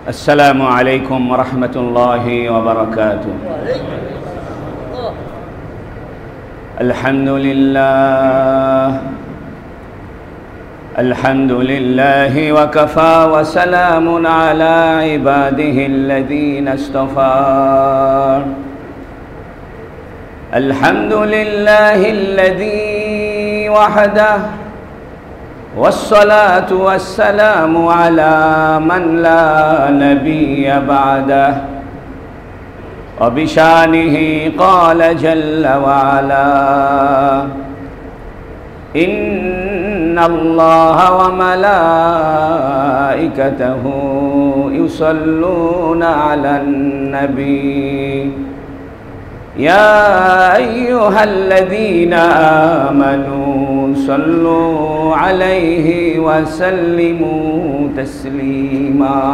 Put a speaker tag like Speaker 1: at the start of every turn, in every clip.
Speaker 1: السلام عليكم ورحمة الله وبركاته. الحمد لله وكفى وسلام على عباده الذين اصطفى. الحمد لله الذي وحده والصلاة والسلام على من لا نبي بعده. وبشانه قال جل وعلا: إن الله وملائكته يصلون على النبي يا أيها الذين آمنوا صلوا عليه وسلموا تسليما.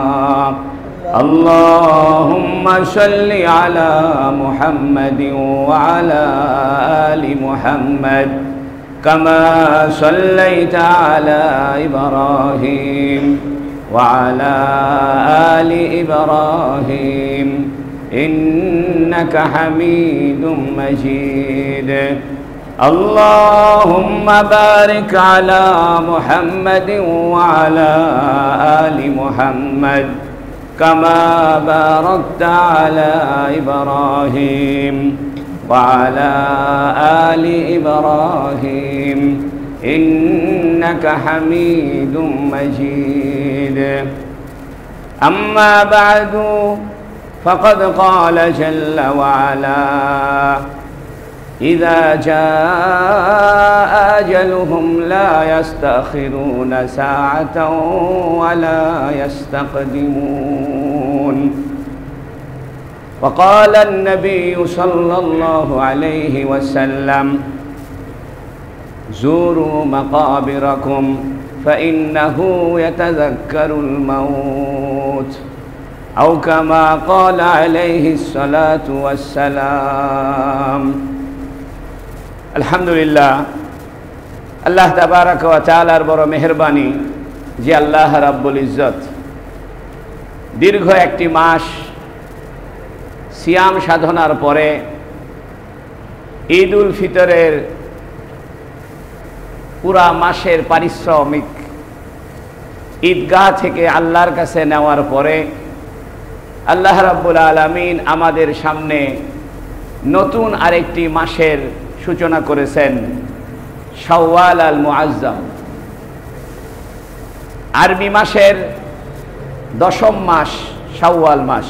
Speaker 1: اللهم صل على محمد وعلى آل محمد كما صليت على إبراهيم وعلى آل إبراهيم إنك حميد مجيد. اللهم بارك على محمد وعلى آل محمد كما باركت على إبراهيم وعلى آل إبراهيم إنك حميد مجيد. أما بعد فقد قال جل وعلا: إذا جاء أجلهم لا يستأخرون ساعة ولا يستقدمون. وقال النبي صلى الله عليه وسلم: زوروا مقابركم فإنه يتذكر الموت أو كما قال عليه الصلاة والسلام. আলহামদুলিল্লাহ, আল্লাহ তাবারাক ওয়া তাআলার বড় মেহেরবানি যে আল্লাহ রাব্বুল ইজ্জত দীর্ঘ একটি মাস সিয়াম সাধনার পরে ঈদ উল ফিতরের পুরা মাসের পারিশ্রমিক ঈদগাহ থেকে আল্লাহর কাছে নেওয়ার পরে আল্লাহ রাব্বুল আলামিন আমাদের সামনে নতুন আরেকটি মাসের সূচনা করেছেন, শাওয়াল আল মুআজ্জাম। আরবি মাসের 10ম মাস শাওয়াল মাস।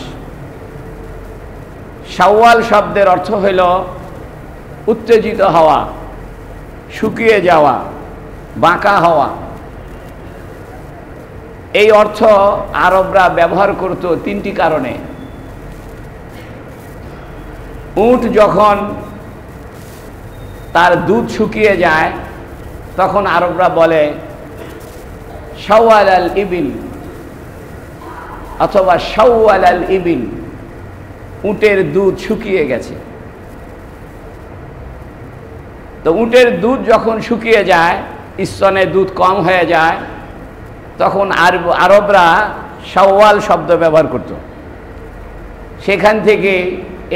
Speaker 1: শাওয়াল শব্দের অর্থ হইল উত্তেজিত হওয়া, শুকিয়ে যাওয়া, বাঁকা হওয়া। এই অর্থ আরবরা ব্যবহার করত 3টি কারণে। উট যখন তার দুধ শুকিয়ে যায় তখন আরবরা বলে শাওয়াল আল ইবিল অথবা শাওয়াল আল ইবিল, উটের দুধ শুকিয়ে গেছে। তো উটের দুধ যখন শুকিয়ে যায়, স্তনে দুধ কম হয়ে যায়, তখন আরবরা শাওয়াল শব্দ ব্যবহার করত। সেখান থেকে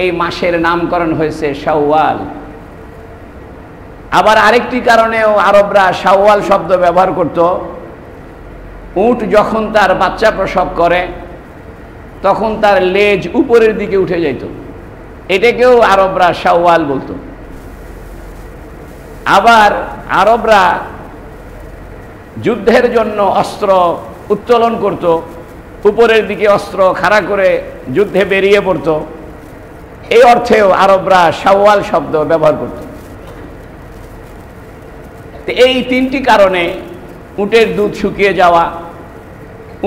Speaker 1: এই মাসের নামকরণ হয়েছে শাওয়াল। আবার আরেকটি কারণেও আরবরা শাওয়াল শব্দ ব্যবহার করত। উট যখন তার বাচ্চা প্রসব করে তখন তার লেজ উপরের দিকে উঠে যেত, এটাকেও আরবরা শাওয়াল বলতো। আবার আরবরা যুদ্ধের জন্য অস্ত্র উত্তোলন করত, উপরের দিকে অস্ত্র খাড়া করে যুদ্ধে বেরিয়ে পড়ত। এই অর্থেও আরবরা শাওয়াল শব্দ ব্যবহার করত। এই 3টি কারণে উটের দুধ শুকিয়ে যাওয়া,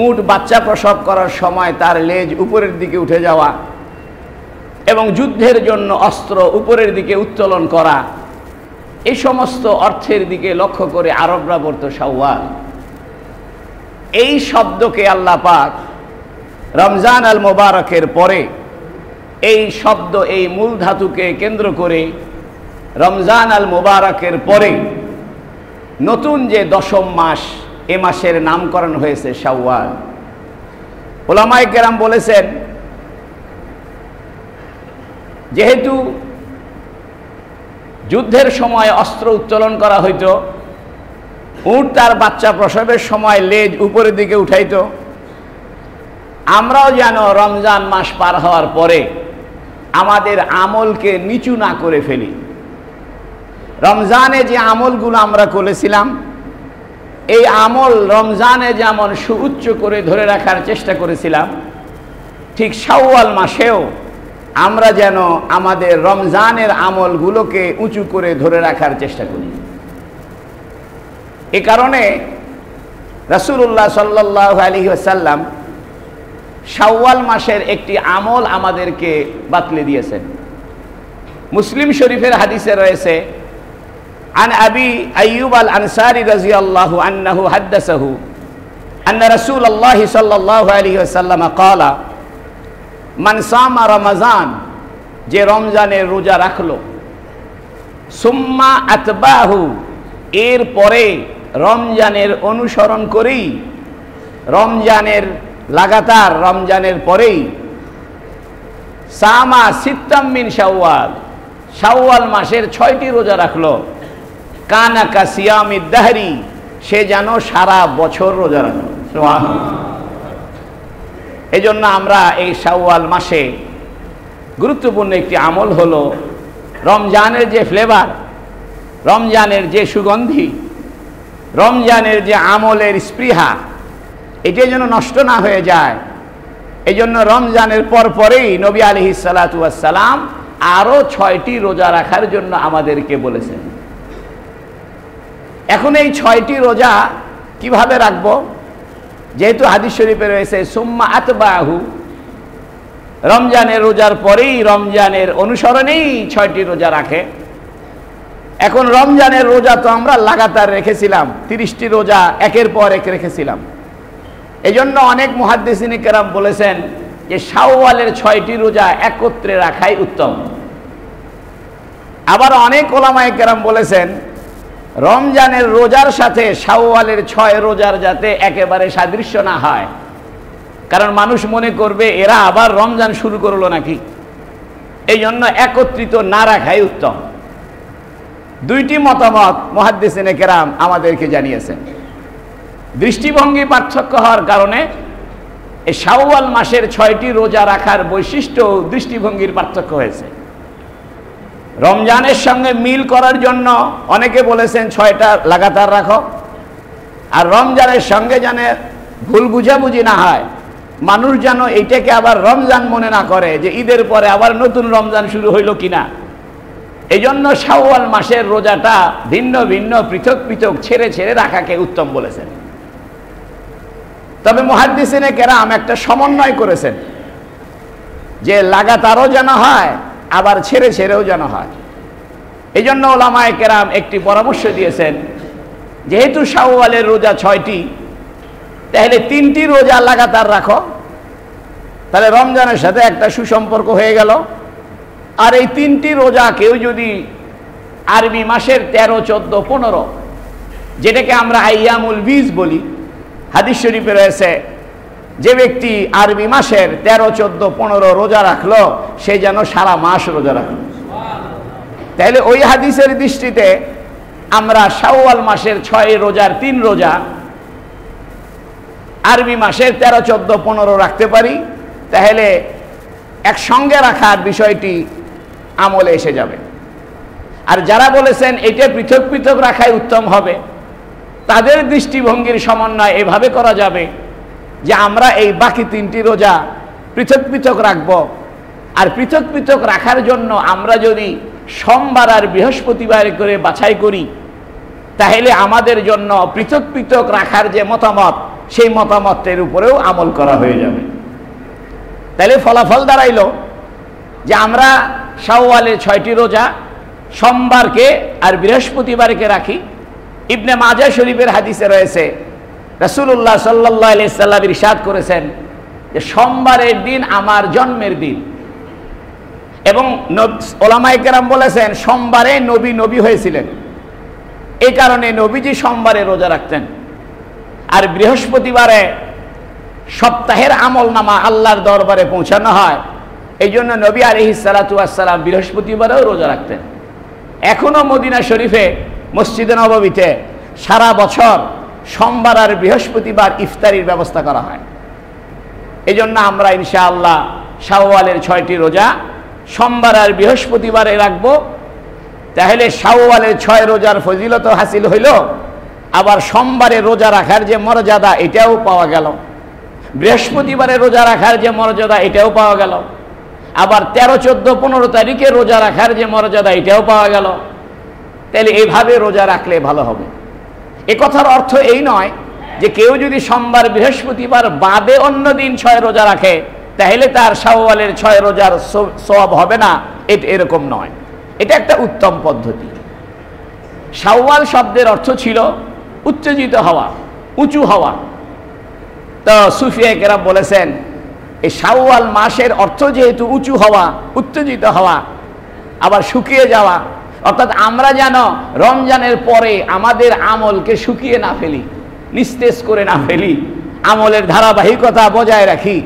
Speaker 1: উট বাচ্চা প্রসব করার সময় তার লেজ উপরের দিকে উঠে যাওয়া এবং যুদ্ধের জন্য অস্ত্র উপরের দিকে উত্তোলন করা, এই সমস্ত অর্থের দিকে লক্ষ্য করে আরবরা বলতো শাওয়াল। এই শব্দকে আল্লাহ পাক রমজান আল মোবারকের পরে এই শব্দ, এই মূল ধাতুকে কেন্দ্র করে রমজান আল মোবারকের পরে নতুন যে 10ম মাস, এ মাসের নামকরণ হয়েছে শাওয়াল। উলামায়ে কেরাম বলেছেন, যেহেতু যুদ্ধের সময় অস্ত্র উত্তোলন করা হইতো, উট তার বাচ্চা প্রসবের সময় লেজ উপরের দিকে উঠাইতো, আমরাও যেন রমজান মাস পার হওয়ার পরে আমাদের আমলকে নিচু না করে ফেলি। রমজানে যে আমলগুলো আমরা করেছিলাম, এই আমল রমজানে যেমন সুউচ্চ করে ধরে রাখার চেষ্টা করেছিলাম, ঠিক শাওয়াল মাসেও আমরা যেন আমাদের রমজানের আমলগুলোকে উঁচু করে ধরে রাখার চেষ্টা করি। এ কারণে রাসূলুল্লাহ সাল্লাল্লাহু আলাইহি ওয়াসাল্লাম শাওয়াল মাসের একটি আমল আমাদেরকে বাতলে দিয়েছেন। মুসলিম শরীফের হাদিসে রয়েছে, عن أبي أيوب الأنصاري رضي الله عنه حدثه أن رسول الله صلى الله عليه وسلم قال من صام رمضان যে রমজানের রোজা রাখলো, সুম্মা আতবাহু এর পরে রমজানের অনুসরণ করেই, রমজানের লাগাতার রমজানের পরেই, সামা সিত্তাম মিন শাওয়াল শাওয়াল মাসের 6টি রোজা রাখলো, কানা কা সিয়ামিদ দাহরি সে যেন সারা বছর রোজা রাখলো। সুবহানাল্লাহ। এই জন্য আমরা এই শাওয়াল মাসে গুরুত্বপূর্ণ একটি আমল হলো রমজানের যে ফ্লেভার, রমজানের যে সুগন্ধি, রমজানের যে আমলের স্পৃহা, এটা যেন নষ্ট না হয়ে যায়। এই জন্য রমজানের পরেই নবী আলাইহিস সালাতু ওয়াস সালাম আরো 6টি রোজা রাখার জন্য আমাদেরকে বলেছেন। এখন এই 6টি রোজা কিভাবে রাখবো? যেহেতু হাদিস শরীফে রয়েছে সুম্মা আতবাহু, রমজানের রোজার পরেই, রমজানের অনুসরণেই 6টি রোজা রাখে। এখন রমজানের রোজা তো আমরা লাগাতার রেখেছিলাম, 30টি রোজা একের পর এক রেখেছিলাম। এই জন্য অনেক মুহাদ্দিসিন কেরাম বলেছেন যে শাওয়ালের 6টি রোজা একত্রে রাখাই উত্তম। আবার অনেক ওলামায়ে কেরাম বলেছেন রমজানের রোজার সাথে শাওয়ালের 6 রোজার যাতে একেবারে সাদৃশ্য না হয়, কারণ মানুষ মনে করবে এরা আবার রমজান শুরু করলো নাকি। এই জন্য একত্রিত না রাখাই উত্তম। 2টি মতামত মুহাদ্দিসিনে কেরাম আমাদেরকে জানিয়েছেন। দৃষ্টিভঙ্গি পার্থক্য হওয়ার কারণে এই শাওয়াল মাসের 6টি রোজা রাখার বৈশিষ্ট্য দৃষ্টিভঙ্গির পার্থক্য হয়েছে। রমজানের সঙ্গে মিল করার জন্য অনেকে বলেছেন 6টা লাগাতার রাখো, আর রমজানের সঙ্গে যেন ভুল বুঝাবুঝি না হয়, মানুষ যেন এইটাকে আবার রমজান মনে না করে যে ঈদের পরে আবার নতুন রমজান শুরু হইল কিনা। এই জন্য শাওয়াল মাসের রোজাটা ভিন্ন ভিন্ন পৃথক পৃথক ছেড়ে ছেড়ে রাখাকে উত্তম বলেছেন। তবে মুহাদ্দিসিনে কেরাম একটা সমন্বয় করেছেন যে লাগাতারও যেন হয়, আবার ছেড়ে ছেড়েও যেন হয়। এই জন্য ওলামায়ে কেরাম একটি পরামর্শ দিয়েছেন, যেহেতু শাওয়ালের রোজা 6টি, তাহলে 3টি রোজা লাগাতার রাখো, তাহলে রমজানের সাথে একটা সুসম্পর্ক হয়ে গেল। আর এই 3টি রোজা কেউ যদি আরবি মাসের 13, 14, 15, যেটাকে আমরা আইয়ামুল বীজ বলি, হাদিস শরীফে রয়েছে যে ব্যক্তি আরবি মাসের 13, 14, 15 রোজা রাখলো সে যেন সারা মাস রোজা রাখলো। তাহলে ওই হাদিসের দৃষ্টিতে আমরা শাওয়াল মাসের 6 রোজার 3 রোজা আরবি মাসের 13, 14, 15 রাখতে পারি, তাহলে একসঙ্গে রাখার বিষয়টি আমলে এসে যাবে। আর যারা বলেছেন এটা পৃথক পৃথক রাখাই উত্তম হবে, তাদের দৃষ্টিভঙ্গির সমন্বয় এভাবে করা যাবে যে আমরা এই বাকি 3টি রোজা পৃথক পৃথক রাখব। আর পৃথক পৃথক রাখার জন্য আমরা যদি সোমবার আর বৃহস্পতিবার করে বাছাই করি, তাহলে আমাদের জন্য পৃথক পৃথক রাখার যে মতামত, সেই মতামতের উপরেও আমল করা হয়ে যাবে। তাহলে ফলাফল দাঁড়াইল যে আমরা শাওয়ালের 6টি রোজা সোমবারকে আর বৃহস্পতিবারকে রাখি। ইবনে মাজাহ শরীফের হাদিসে রয়েছে রাসূলুল্লাহ সাল্লাল্লাহু আলাইহি সাল্লাম ইরশাদ করেছেন যে সোমবারের দিন আমার জন্মের দিন। এবং ওলামায়ে কেরাম বলেছেন সোমবারে নবী হয়েছিলেন, এই কারণে নবীজি সোমবারে রোজা রাখতেন। আর বৃহস্পতিবারে সপ্তাহের আমলনামা আল্লাহর দরবারে পৌঁছানো হয়। এই জন্য নবী আলাইহিস সালাতু ওয়াস সালাম বৃহস্পতিবারেও রোজা রাখতেন। এখনো মদিনা শরীফে মসজিদে নববীতে সারা বছর সোমবার আর বৃহস্পতিবার ইফতারির ব্যবস্থা করা হয়। এই জন্য আমরা ইনশাআল্লাহ শাওয়ালের 6টি রোজা সোমবার আর বৃহস্পতিবারে রাখবো। তাহলে শাওয়ালের 6 রোজার ফজিলত হাসিল হইল, আবার সোমবারে রোজা রাখার যে মর্যাদা এটাও পাওয়া গেল, বৃহস্পতিবারে রোজা রাখার যে মর্যাদা এটাও পাওয়া গেল, আবার 13, 14, 15 তারিখে রোজা রাখার যে মর্যাদা এটাও পাওয়া গেল। তাহলে এইভাবে রোজা রাখলে ভালো হবে। এ কথার অর্থ এই নয় যে কেউ যদি সোমবার বৃহস্পতিবার বাদে অন্য দিন 6 রোজা রাখে তাহলে তার শাওয়ালের 6 রোজার সওয়াব হবে না, এটা এরকম নয়। এটা একটা উত্তম পদ্ধতি। শাওয়াল শব্দের অর্থ ছিল উত্তেজিত হওয়া, উঁচু হওয়া। তো সুফিয়া কেরাম বলেছেন এই শাওয়াল মাসের অর্থ যেহেতু উঁচু হওয়া, উত্তেজিত হওয়া, আবার শুকিয়ে যাওয়া, অর্থাৎ আমরা যেন রমজানের পরে আমাদের আমলকে শুকিয়ে না ফেলি, নিস্তেজ করে না ফেলি, আমলের ধারাবাহিকতা বজায় রাখি,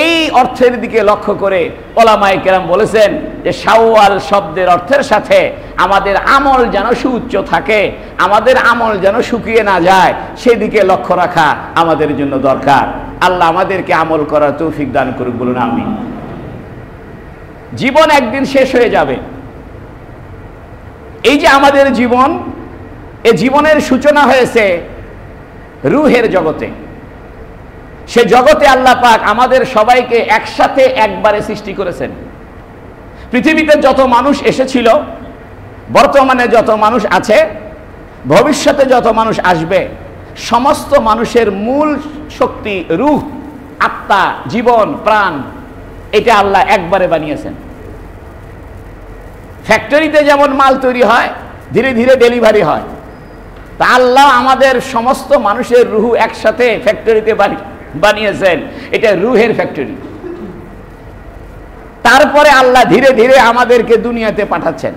Speaker 1: এই অর্থের দিকে লক্ষ্য করে ওলামায়ে কেরাম বলেছেন যে শাওয়াল শব্দের অর্থের সাথে আমাদের আমল যেন সুউচ্চ থাকে, আমাদের আমল যেন শুকিয়ে না যায়, সেদিকে লক্ষ্য রাখা আমাদের জন্য দরকার। আল্লাহ আমাদেরকে আমল করার তৌফিক দান করুক, বলুন আমিন। জীবন একদিন শেষ হয়ে যাবে। এই যে আমাদের জীবন, এই জীবনের সূচনা হয়েছে রূহের জগতে। সে জগতে আল্লাহ পাক আমাদের সবাইকে একসাথে একবারে সৃষ্টি করেছেন। পৃথিবীতে যত মানুষ এসেছিল, বর্তমানে যত মানুষ আছে, ভবিষ্যতে যত মানুষ আসবে, সমস্ত মানুষের মূল শক্তি রূহ, আত্মা, জীবন, প্রাণ, এটা আল্লাহ একবারে বানিয়েছেন। ফ্যাক্টরিতে যেমন মাল তৈরি হয়, ধীরে ধীরে ডেলিভারি হয়, তা আল্লাহ আমাদের সমস্ত মানুষের রূহ একসাথে ফ্যাক্টরিতে বানিয়েছেন। এটা রূহের ফ্যাক্টরি। তারপরে আল্লাহ ধীরে ধীরে আমাদেরকে দুনিয়াতে পাঠাচ্ছেন।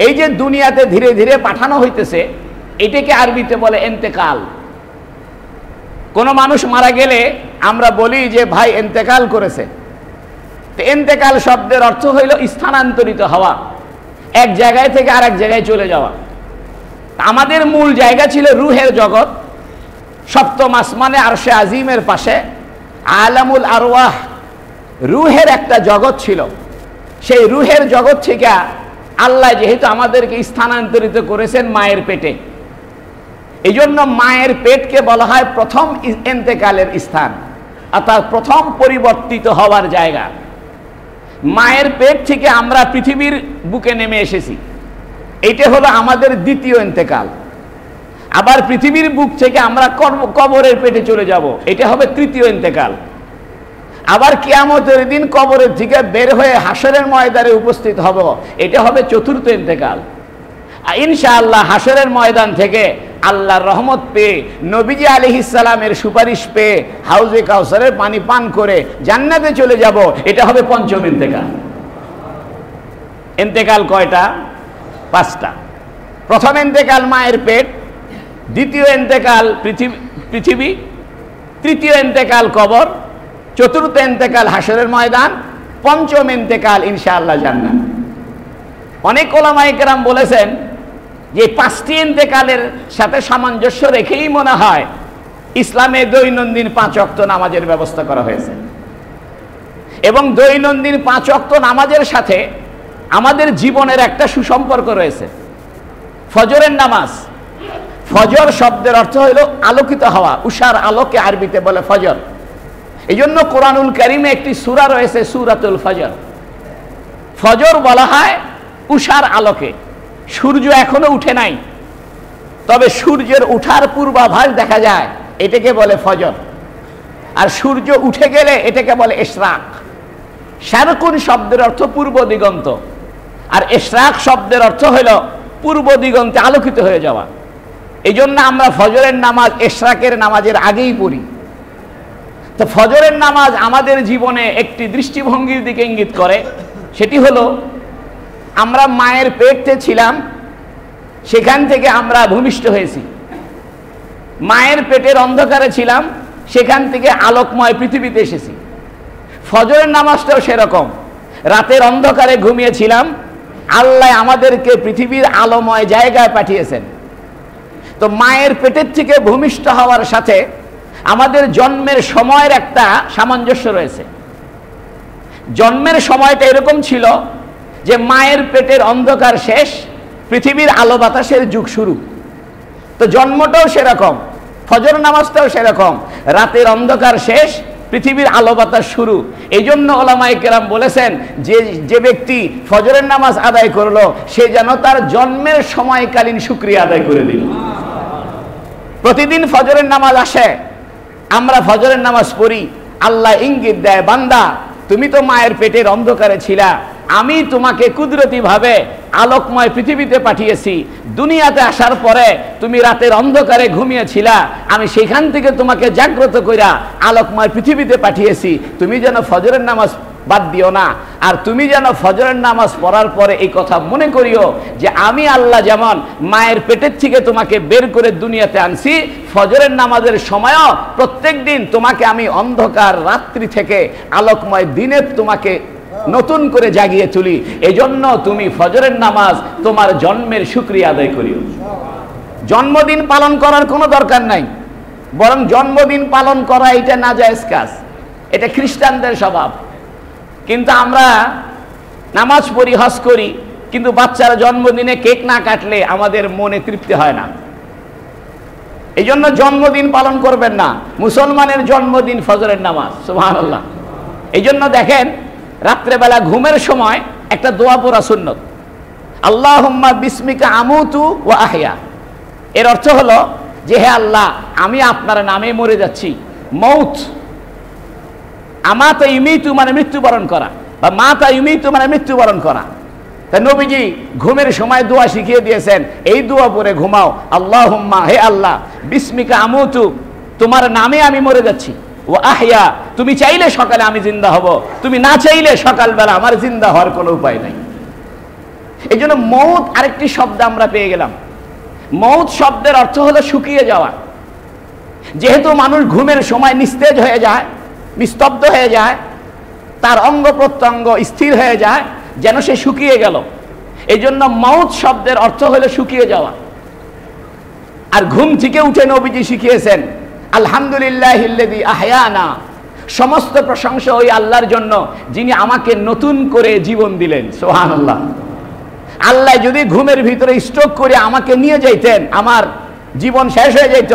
Speaker 1: এই যে দুনিয়াতে ধীরে ধীরে পাঠানো হইতেছে, এটাকে আরবিতে বলে ইন্তেকাল। কোন মানুষ মারা গেলে আমরা বলি যে ভাই ইন্তেকাল করেছে। তো ইন্তেকাল শব্দের অর্থ হইল স্থানান্তরিত হওয়া, এক জায়গায় থেকে আরেক জায়গায় চলে যাওয়া। আমাদের মূল জায়গা ছিল রূহের জগৎ, সপ্তম আসমানে আরশে আজিমের পাশে আলামুল আরওয়াহ, রূহের একটা জগৎ ছিল। সেই রূহের জগৎ থেকে আল্লাহ যেহেতু আমাদেরকে স্থানান্তরিত করেছেন মায়ের পেটে, এই জন্য মায়ের পেটকে বলা হয় প্রথম ইন্তেকালের স্থান, অর্থাৎ প্রথম পরিবর্তিত হওয়ার জায়গা। মায়ের পেট থেকে আমরা পৃথিবীর বুকে নেমে এসেছি, এটা হলো আমাদের দ্বিতীয় ইন্তেকাল। আবার পৃথিবীর বুক থেকে আমরা কবরের পেটে চলে যাব, এটা হবে তৃতীয় ইন্তেকাল। আবার কিয়ামতের দিন কবরের থেকে বের হয়ে হাসরের ময়দানে উপস্থিত হব, এটা হবে চতুর্থ ইন্তেকাল। ইনশাআল্লাহ হাসরের ময়দান থেকে আল্লাহর রহমত পেয়ে, নবীজি আলাইহিস সালামের সুপারিশ পেয়ে, হাউজে কাউসারের পানি পান করে জান্নাতে চলে যাব, এটা হবে পঞ্চম ইন্তেকাল। ইন্তেকাল কয়টা? 5টা। প্রথম ইন্তেকাল মায়ের পেট, দ্বিতীয় ইন্তেকাল পৃথিবী, তৃতীয় ইন্তেকাল কবর, চতুর্থ ইন্তেকাল হাসরের ময়দান, পঞ্চম ইন্তেকাল ইনশাআল্লাহ জান্নাত। অনেক ওলামায়ে কেরাম বলেছেন যে 5টি ইন্তেকালের সাথে সামঞ্জস্য রেখেই মনে হয় ইসলামে দৈনন্দিন 5 ওয়াক্ত নামাজের ব্যবস্থা করা হয়েছে। এবং দৈনন্দিন 5 ওয়াক্ত নামাজের সাথে আমাদের জীবনের একটা সুসম্পর্ক রয়েছে। ফজরের নামাজ, ফজর শব্দের অর্থ হইল আলোকিত হওয়া, উষার আলোকে আরবিতে বলে ফজর। এই জন্য কোরআনুল কারিমে একটি সূরা রয়েছে সূরাতুল ফজর। ফজর বলা হয় উষার আলোকে। সূর্য এখনো উঠে নাই, তবে সূর্যের উঠার পূর্বাভাস দেখা যায়, এটাকে বলে ফজর। আর সূর্য উঠে গেলে এটাকে বলে ইশরাক। শারকুন শব্দের অর্থ পূর্ব দিগন্ত, আর ইশরাক শব্দের অর্থ হইল পূর্ব দিগন্তে আলোকিত হয়ে যাওয়া। এই জন্য আমরা ফজরের নামাজ ইশরাকের নামাজের আগেই পড়ি। তো ফজরের নামাজ আমাদের জীবনে একটি দৃষ্টিভঙ্গির দিকে ইঙ্গিত করে, সেটি হলো আমরা মায়ের পেটে ছিলাম, সেখান থেকে আমরা ভূমিষ্ঠ হয়েছি। মায়ের পেটের অন্ধকারে ছিলাম, সেখান থেকে আলোকময় পৃথিবীতে এসেছি। ফজরের নামাজটাও সেরকম, রাতের অন্ধকারে ঘুমিয়েছিলাম, আল্লাহ আমাদেরকে পৃথিবীর আলোময় জায়গায় পাঠিয়েছেন। তো মায়ের পেটের থেকে ভূমিষ্ঠ হওয়ার সাথে আমাদের জন্মের সময়ের একটা সামঞ্জস্য রয়েছে। জন্মের সময়টা এরকম ছিল যে মায়ের পেটের অন্ধকার শেষ, পৃথিবীর আলো বাতাসের যুগ শুরু। তো জন্মটাও সেরকম, ফজর নামাজটাও সেরকম, রাতের অন্ধকার শেষ, পৃথিবীর আলো বাতাস শুরু। এই জন্য ওলামায়ে কেরাম বলেছেন যে ব্যক্তি ফজরের নামাজ আদায় করলো সে যেন তার জন্মের সময়কালীন শুকরিয়া আদায় করে দিল। প্রতিদিন ফজরের নামাজ আসে, আমরা ফজরের নামাজ পড়ি, আল্লাহ ইঙ্গিত দেয়, বান্দা তুমি তো মায়ের পেটের অন্ধকারে ছিলা, আমি তোমাকে কুদরতি ভাবে আলোকময় পৃথিবীতে পাঠিয়েছি। দুনিয়াতে আসার পরে তুমি রাতের অন্ধকারে ঘুমিয়েছিলা, আমি সেখান থেকে তোমাকে জাগ্রত কইরা আলোকময় পৃথিবীতে পাঠিয়েছি। তুমি যেন ফজরের নামাজ বাদ দিও না, আর তুমি যেন ফজরের নামাজ পড়ার পরে এই কথা মনে করিও যে আমি আল্লাহ যেমন মায়ের পেটের থেকে তোমাকে বের করে দুনিয়াতে আনছি, ফজরের নামাজের সময়ও প্রত্যেক দিন তোমাকে আমি অন্ধকার রাত্রি থেকে আলোকময় দিনে তোমাকে নতুন করে জাগিয়ে তুলি। এজন্য তুমি ফজরের নামাজ তোমার জন্মের শুকরিয়া আদায় করিও। জন্মদিন পালন করার কোনো দরকার নাই, বরং জন্মদিন পালন করা এটা নাজায়েজ কাজ, এটা খ্রিস্টানদের স্বভাব। কিন্তু আমরা নামাজ পড়ি, হজ করি, কিন্তু বাচ্চারা জন্মদিনে কেক না কাটলে আমাদের মনে তৃপ্তি হয় না। এই জন্য জন্মদিন পালন করবেন না। মুসলমানের জন্মদিন ফজরের নামাজ, সুবহানাল্লাহ। এই জন্য দেখেন রাত্রেবেলা ঘুমের সময় একটা দোয়া পড়া সুন্নত, আল্লাহুম্মা বিসমিকা আমুতু ওয়া আহয়া। এর অর্থ হলো যে হে আল্লাহ, আমি আপনার নামে মরে যাচ্ছি। মৌত, আমাতা ইউমিতু মানে মৃত্যুবরণ করা, বা মাতা ইউমিতু মানে মৃত্যুবরণ করা। তাই নবীজি ঘুমের সময় দোয়া শিখিয়ে দিয়েছেন, এই দোয়া পড়ে ঘুমাও, আল্লাহুম্মা, হে আল্লাহ, বিসমিকা আমুতু, তোমার নামে আমি মরে যাচ্ছি, ও আহয়া, তুমি চাইলে সকালে আমি জিন্দা হব, তুমি না চাইলে সকালবেলা আমার জিন্দা হওয়ার কোনো উপায় নাই। এই জন্য মৌত আরেকটি শব্দ আমরা পেয়ে গেলাম। মৌত শব্দের অর্থ হলো শুকিয়ে যাওয়া। যেহেতু মানুষ ঘুমের সময় নিস্তেজ হয়ে যায়, নিস্তব্ধ হয়ে যায়, তার অঙ্গ প্রত্যঙ্গ স্থির হয়ে যায়, যেন সে শুকিয়ে গেল। এই জন্য মৌত শব্দের অর্থ হলো শুকিয়ে যাওয়া। আর ঘুম থেকে উঠে নবীজি শিখিয়েছেন, আলহামদুলিল্লাহিল্লাযী আহয়ানা, সমস্ত প্রশংসা ওই আল্লাহর জন্য যিনি আমাকে নতুন করে জীবন দিলেন। সুবহানাল্লাহ। আল্লাহ যদি ঘুমের ভিতরে স্ট্রোক করে আমাকে নিয়ে যাইতেন, আমার জীবন শেষ হয়ে যেত,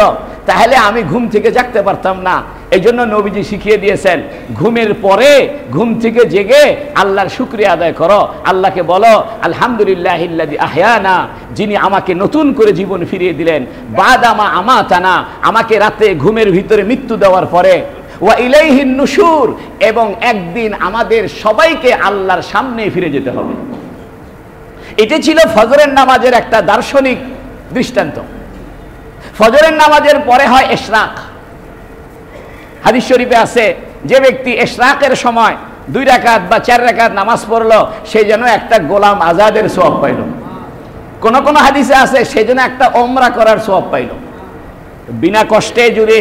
Speaker 1: তাহলে আমি ঘুম থেকে জাগতে পারতাম না। এই জন্য নবীজি শিখিয়ে দিয়েছেন, ঘুমের পরে ঘুম থেকে জেগে আল্লাহর শুকরিয়া আদায় করো, আল্লাহকে বলো আলহামদুলিল্লাহিল্লাযী আহয়ানা, যিনি আমাকে নতুন করে জীবন ফিরিয়ে দিলেন, বাদামা আমাতানা, আমাকে রাতে ঘুমের ভিতরে মৃত্যু দেওয়ার পরে, ওয়া ইলাইহিন নুশুর, এবং একদিন আমাদের সবাইকে আল্লাহর সামনে ফিরে যেতে হবে। এটি ছিল ফজরের নামাজের একটা দার্শনিক দৃষ্টান্ত। ফজরের নামাজের পরে হয় ইশরাক। হাদিস শরীফে আছে, যে ব্যক্তি ইশরাকের সময় 2 রাকাত বা 4 রাকাত নামাজ পড়লো, সে যেন একটা গোলাম আজাদের সওয়াব পাইল। কোন কোন হাদিসে আছে সে যেন একটা ওমরা করার সওয়াব পাইল। বিনা কষ্টে যদি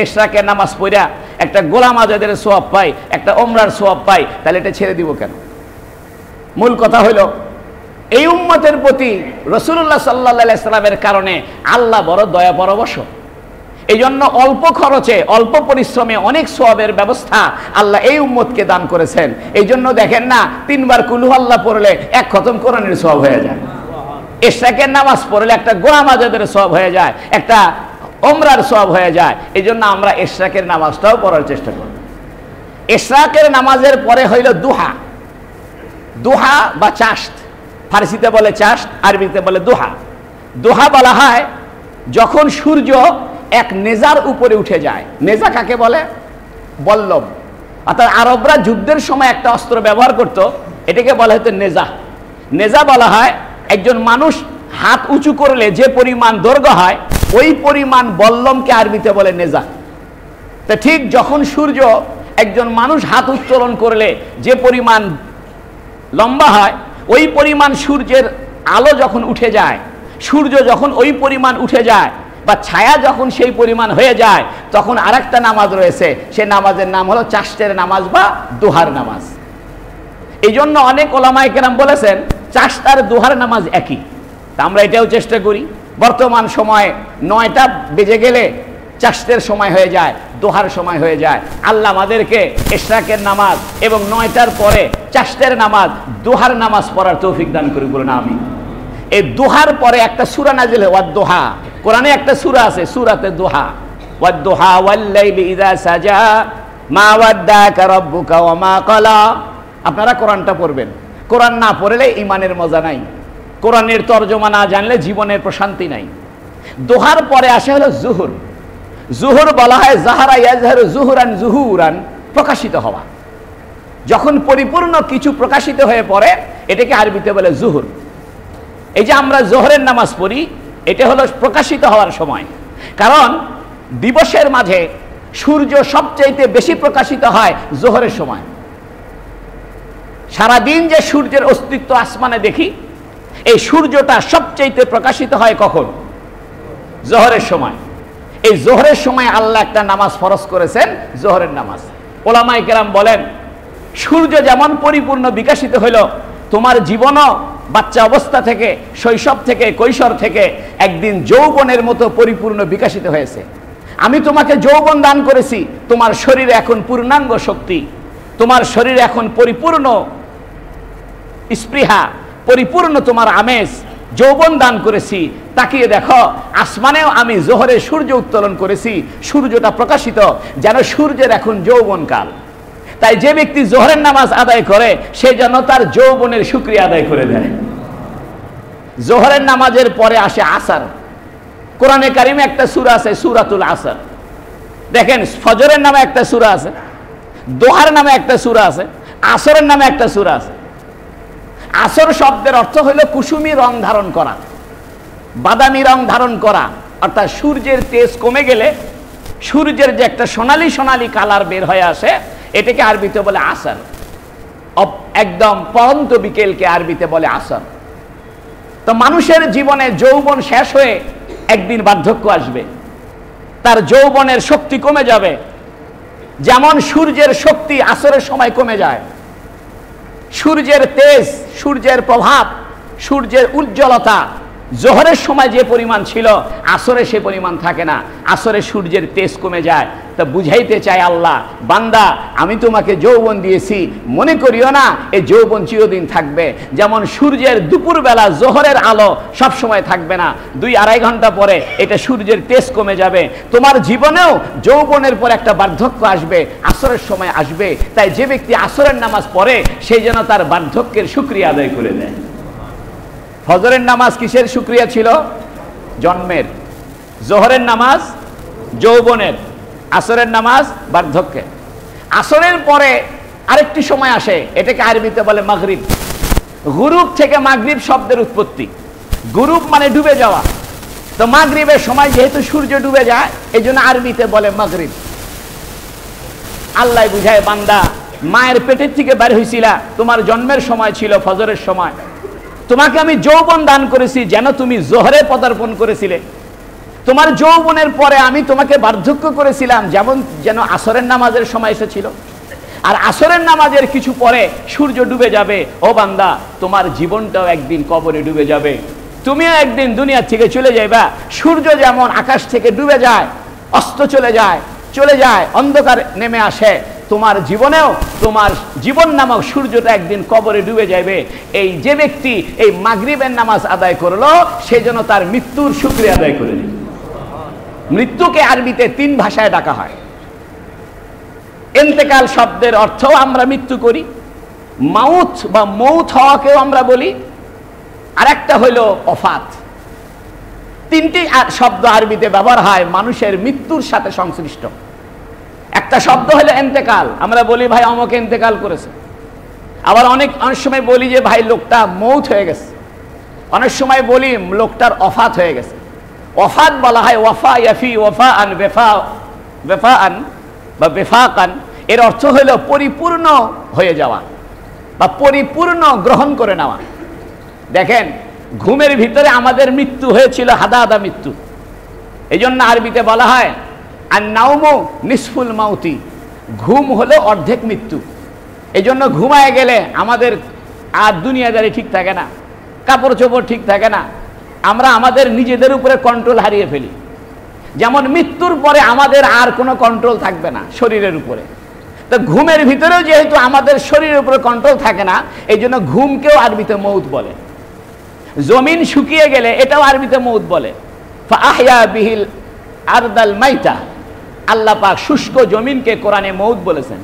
Speaker 1: ইশরাকের নামাজ পড়া একটা গোলাম আজাদের সওয়াব পাই, একটা ওমরার সওয়াব পাই, তাহলে এটা ছেড়ে দিব কেন? মূল কথা হলো এই উম্মতের প্রতি রাসূলুল্লাহ সাল্লাল্লাহু আলাইহি সাল্লামের কারণে আল্লাহ বড় দয়া পরবশ। এই জন্য অল্প খরচে অল্প পরিশ্রমে অনেক সওয়াবের ব্যবস্থা আল্লাহ এই উম্মতকে দান করেছেন। এই জন্য দেখেন না, 3 বার কুল আল্লাহ পড়লে 1 খতম কোরআনের সওয়াব হয়ে যায়, ইশরাকের নামাজ পড়লে একটা গোলাম আজাদের সওয়াব হয়ে যায়, একটা ওমরার সওয়াব হয়ে যায়। এই জন্য আমরা ইশরাকের নামাজটাও পড়ার চেষ্টা করি। ইশরাকের নামাজের পরে হইল দুহা। দুহা বা চাশত, ফার্সিতে বলে চাশত, আরবিতে বলে দুহা। দুহা বলা হয় যখন সূর্য এক নেজার উপরে উঠে যায়। নেজা কাকে বলে? বল্লম। অর্থাৎ আরবরা যুদ্ধের সময় একটা অস্ত্র ব্যবহার করত, এটাকে বলা হতো নেজা। নেজা বলা হয় একজন মানুষ হাত উঁচু করলে যে পরিমাণ দৈর্ঘ্য হয়, ওই পরিমাণ বল্লমকে আরবিতে বলে নেজা। তা ঠিক যখন সূর্য একজন মানুষ হাত উত্তোলন করলে যে পরিমাণ লম্বা হয়, ওই পরিমাণ সূর্যের আলো যখন উঠে যায়, সূর্য যখন ওই পরিমাণ উঠে যায়, বা ছায়া যখন সেই পরিমাণ হয়ে যায়, তখন আরেকটা নামাজ রয়েছে, সে নামাজের নাম হলো চাষ্টের নামাজ বা দোহার নামাজ। এই জন্য অনেক ওলামায়ে কেরাম বলেছেন চাষ্ট আর দোহার নামাজ একই। তা আমরা এটাও চেষ্টা করি, বর্তমান সময়ে 9টা বেজে গেলে চাষ্টের সময় হয়ে যায়, দোহার সময় হয়ে যায়। আল্লাহ আমাদেরকে ইশরাকের নামাজ এবং 9টার পরে চাষ্টের নামাজ, দোহার নামাজ পড়ার তৌফিক দান করে, বলুন আমিন। এই দোহার পরে একটা সূরা নাজিল হয়, ওয়াদ-দোহা। কোরআনে একটা সূরা আছে, সূরাতে দোহা, ওয়াদ-দোহা ওয়াল-লাইলি ইযা সাজা মা ওয়াদ্দাকা রাব্বুকা ওয়া মা ক্বালা। আপনারা কোরআনটা পড়বেন, কোরআন না পড়লে ঈমানের মজা নাই, কোরআনের তরজমা না জানলে জীবনের প্রশান্তি নাই। দোহার পরে আসে হলো জুহুর। জুহুর বলা হয় জাহারা ইয়াজহারু জুহুরান জুহুরান, প্রকাশিত হওয়া। যখন পরিপূর্ণ কিছু প্রকাশিত হয়ে পড়ে এটাকে আরবিতে বলে জুহুর। এই যে আমরা জোহরের নামাজ পড়ি, এটা হলো প্রকাশিত হওয়ার সময়। কারণ দিবসের মাঝে সূর্য সবচাইতে বেশি প্রকাশিত হয় জোহরের সময়। সারাদিন যে সূর্যের অস্তিত্ব আসমানে দেখি, এই সূর্যটা সবচাইতে প্রকাশিত হয় কখন? জোহরের সময়। এই জোহরের সময় আল্লাহ একটা নামাজ ফরজ করেছেন, জোহরের নামাজ। ওলামায়ে কেরাম বলেন সূর্য যেমন পরিপূর্ণ বিকশিত হইল, তোমার জীবনও বাচ্চা অবস্থা থেকে, শৈশব থেকে, কৈশোর থেকে একদিন যৌবনের মতো পরিপূর্ণ বিকশিত হয়েছে। আমি তোমাকে যৌবন দান করেছি, তোমার শরীরে এখন পূর্ণাঙ্গ শক্তি, তোমার শরীরে এখন পরিপূর্ণ স্পৃহা, পরিপূর্ণ তোমার আমেজ, যৌবন দান করেছি। তাকিয়ে দেখো আসমানেও আমি জোহরে সূর্য উত্তোলন করেছি, সূর্যটা প্রকাশিত, যেন সূর্যের এখন যৌবনকাল। তাই যে ব্যক্তি জোহরের নামাজ আদায় করে সে যেন তার যৌবনের শুকরিয়া আদায় করে দেয়। জোহরের নামাজের পরে আসে আসর। কোরআনে কারিমে একটা সূরা আছে, সূরাতুল আসর। দেখেন ফজরের নামে একটা সূরা আছে, দোহার নামে একটা সূরা আছে, আসরের নামে একটা সূরা আছে। আসর শব্দের অর্থ হলো কুসুমি রং ধারণ করা, বাদামি রং ধারণ করা, অর্থাৎ সূর্যের তেজ কমে গেলে সূর্যের যে একটা সোনালী সোনালী কালার বের হয়ে আসে, এটাকে আরবিতে বলে আসর। একদম পরন্ত বিকেলকে আরবিতে বলে আসর। তো মানুষের জীবনে যৌবন শেষ হয়ে একদিন বার্ধক্য আসবে, তার যৌবনের শক্তি কমে যাবে। যেমন সূর্যের শক্তি আসরের সময় কমে যায়, সূর্যের তেজ, সূর্যের প্রভাব, সূর্যের উজ্জ্বলতা জোহরের সময় যে পরিমাণ ছিল আসরে সে পরিমাণ থাকে না, আসরে সূর্যের তেজ কমে যায়। তা বুঝাইতে চায় আল্লাহ, বান্দা আমি তোমাকে যৌবন দিয়েছি, মনে করিও না এই যৌবন চিরদিন থাকবে। যেমন সূর্যের দুপুরবেলা জোহরের আলো সব সময় থাকবে না, 2-2.5 ঘন্টা পরে এটা সূর্যের তেজ কমে যাবে। তোমার জীবনেও যৌবনের পর একটা বার্ধক্য আসবে, আসরের সময় আসবে। তাই যে ব্যক্তি আসরের নামাজ পড়ে সে যেন তার বার্ধক্যের শুকরিয়া আদায় করে দেয়। ফজরের নামাজ কিসের শুকরিয়া ছিল? জন্মের। জোহরের নামাজ যৌবনের, আসরের নামাজ বার্ধক্যের। আসরের পরে আরেকটি সময় আসে, এটাকে আরবিতে বলে মাগরিব। গুরুব থেকে মাগরিব শব্দের উৎপত্তি। গুরুব মানে ডুবে যাওয়া। তো মাগরিবের সময় যেহেতু সূর্য ডুবে যায়, এই জন্য আরবিতে বলে মাগরিব। আল্লাহ বুঝায়, বান্দা মায়ের পেটের থেকে বের হইছিলা, তোমার জন্মের সময় ছিল ফজরের সময়, তোমাকে আমি যৌবন দান করেছি যেন তুমি জোহরে পদার্পণ করেছিলে। তোমার যৌবনের পরে আমি তোমাকে বার্ধক্য করেছিলাম যেন আসরের নামাজের সময় এসেছিল। আর আসরের নামাজের কিছু পরে সূর্য ডুবে যাবে। ও বান্দা, তোমার জীবনটাও একদিন কবরে ডুবে যাবে, তুমিও একদিন দুনিয়া থেকে চলে যাইবা। সূর্য যেমন আকাশ থেকে ডুবে যায়, অস্ত চলে যায়, অন্ধকার নেমে আসে, তোমার জীবনেও তোমার জীবন নামক সূর্যটা একদিন কবরে ডুবে যাবে। এই যে ব্যক্তি এই মাগরিবের নামাজ আদায় করলো সে যেন তার মৃত্যুর শুকরিয়া আদায় করে দিল। মৃত্যুকে আরবিতে 3 ভাষায় ডাকা হয়। ইন্তেকাল শব্দের অর্থ আমরা মৃত্যু করি, মাউত বা মৌত হওয়াকেও আমরা বলি, আর একটা হইল অফাত। 3টি শব্দ আরবিতে ব্যবহার হয় মানুষের মৃত্যুর সাথে সংশ্লিষ্ট। একটা শব্দ হলো ইন্তেকাল, আমরা বলি ভাই আমাকে ইন্তেকাল করেছে। আবার অনেক সময় বলি যে ভাই লোকটা মৌত হয়ে গেছে, অনেক সময় বলি লোকটার অফাত হয়ে গেছে। অফাত বলা হয় ওয়াফা ইয়াফি ওয়াফাআন বেফাআন বা বেফাকান, এর অর্থ হলো পরিপূর্ণ হয়ে যাওয়া বা পরিপূর্ণ গ্রহণ করে নেওয়া। দেখেন ঘুমের ভিতরে আমাদের মৃত্যু হয়েছিল, হাদা হাদা মৃত্যু। এই জন্য আরবিতে বলা হয় আন-নাওমু নিসফুল মাউতি, ঘুম হলো অর্ধেক মৃত্যু। এই জন্য ঘুমায় গেলে আমাদের আর দুনিয়াদারি ঠিক থাকে না, কাপড় চোপড় ঠিক থাকে না, আমরা আমাদের নিজেদের উপরে কন্ট্রোল হারিয়ে ফেলি। যেমন মৃত্যুর পরে আমাদের আর কোনো কন্ট্রোল থাকবে না শরীরের উপরে, তো ঘুমের ভিতরেও যেহেতু আমাদের শরীরের উপরে কন্ট্রোল থাকে না, এই জন্য ঘুমকেও আরবিতে মউত বলে। জমিন শুকিয়ে গেলে এটাও আরবিতে মউত বলে। ফাআহইয়া বিহিল আরদাল মাইতা, আল্লাহ পাক শুষ্ক জমিনকে কোরআনে মউত বলেছেন।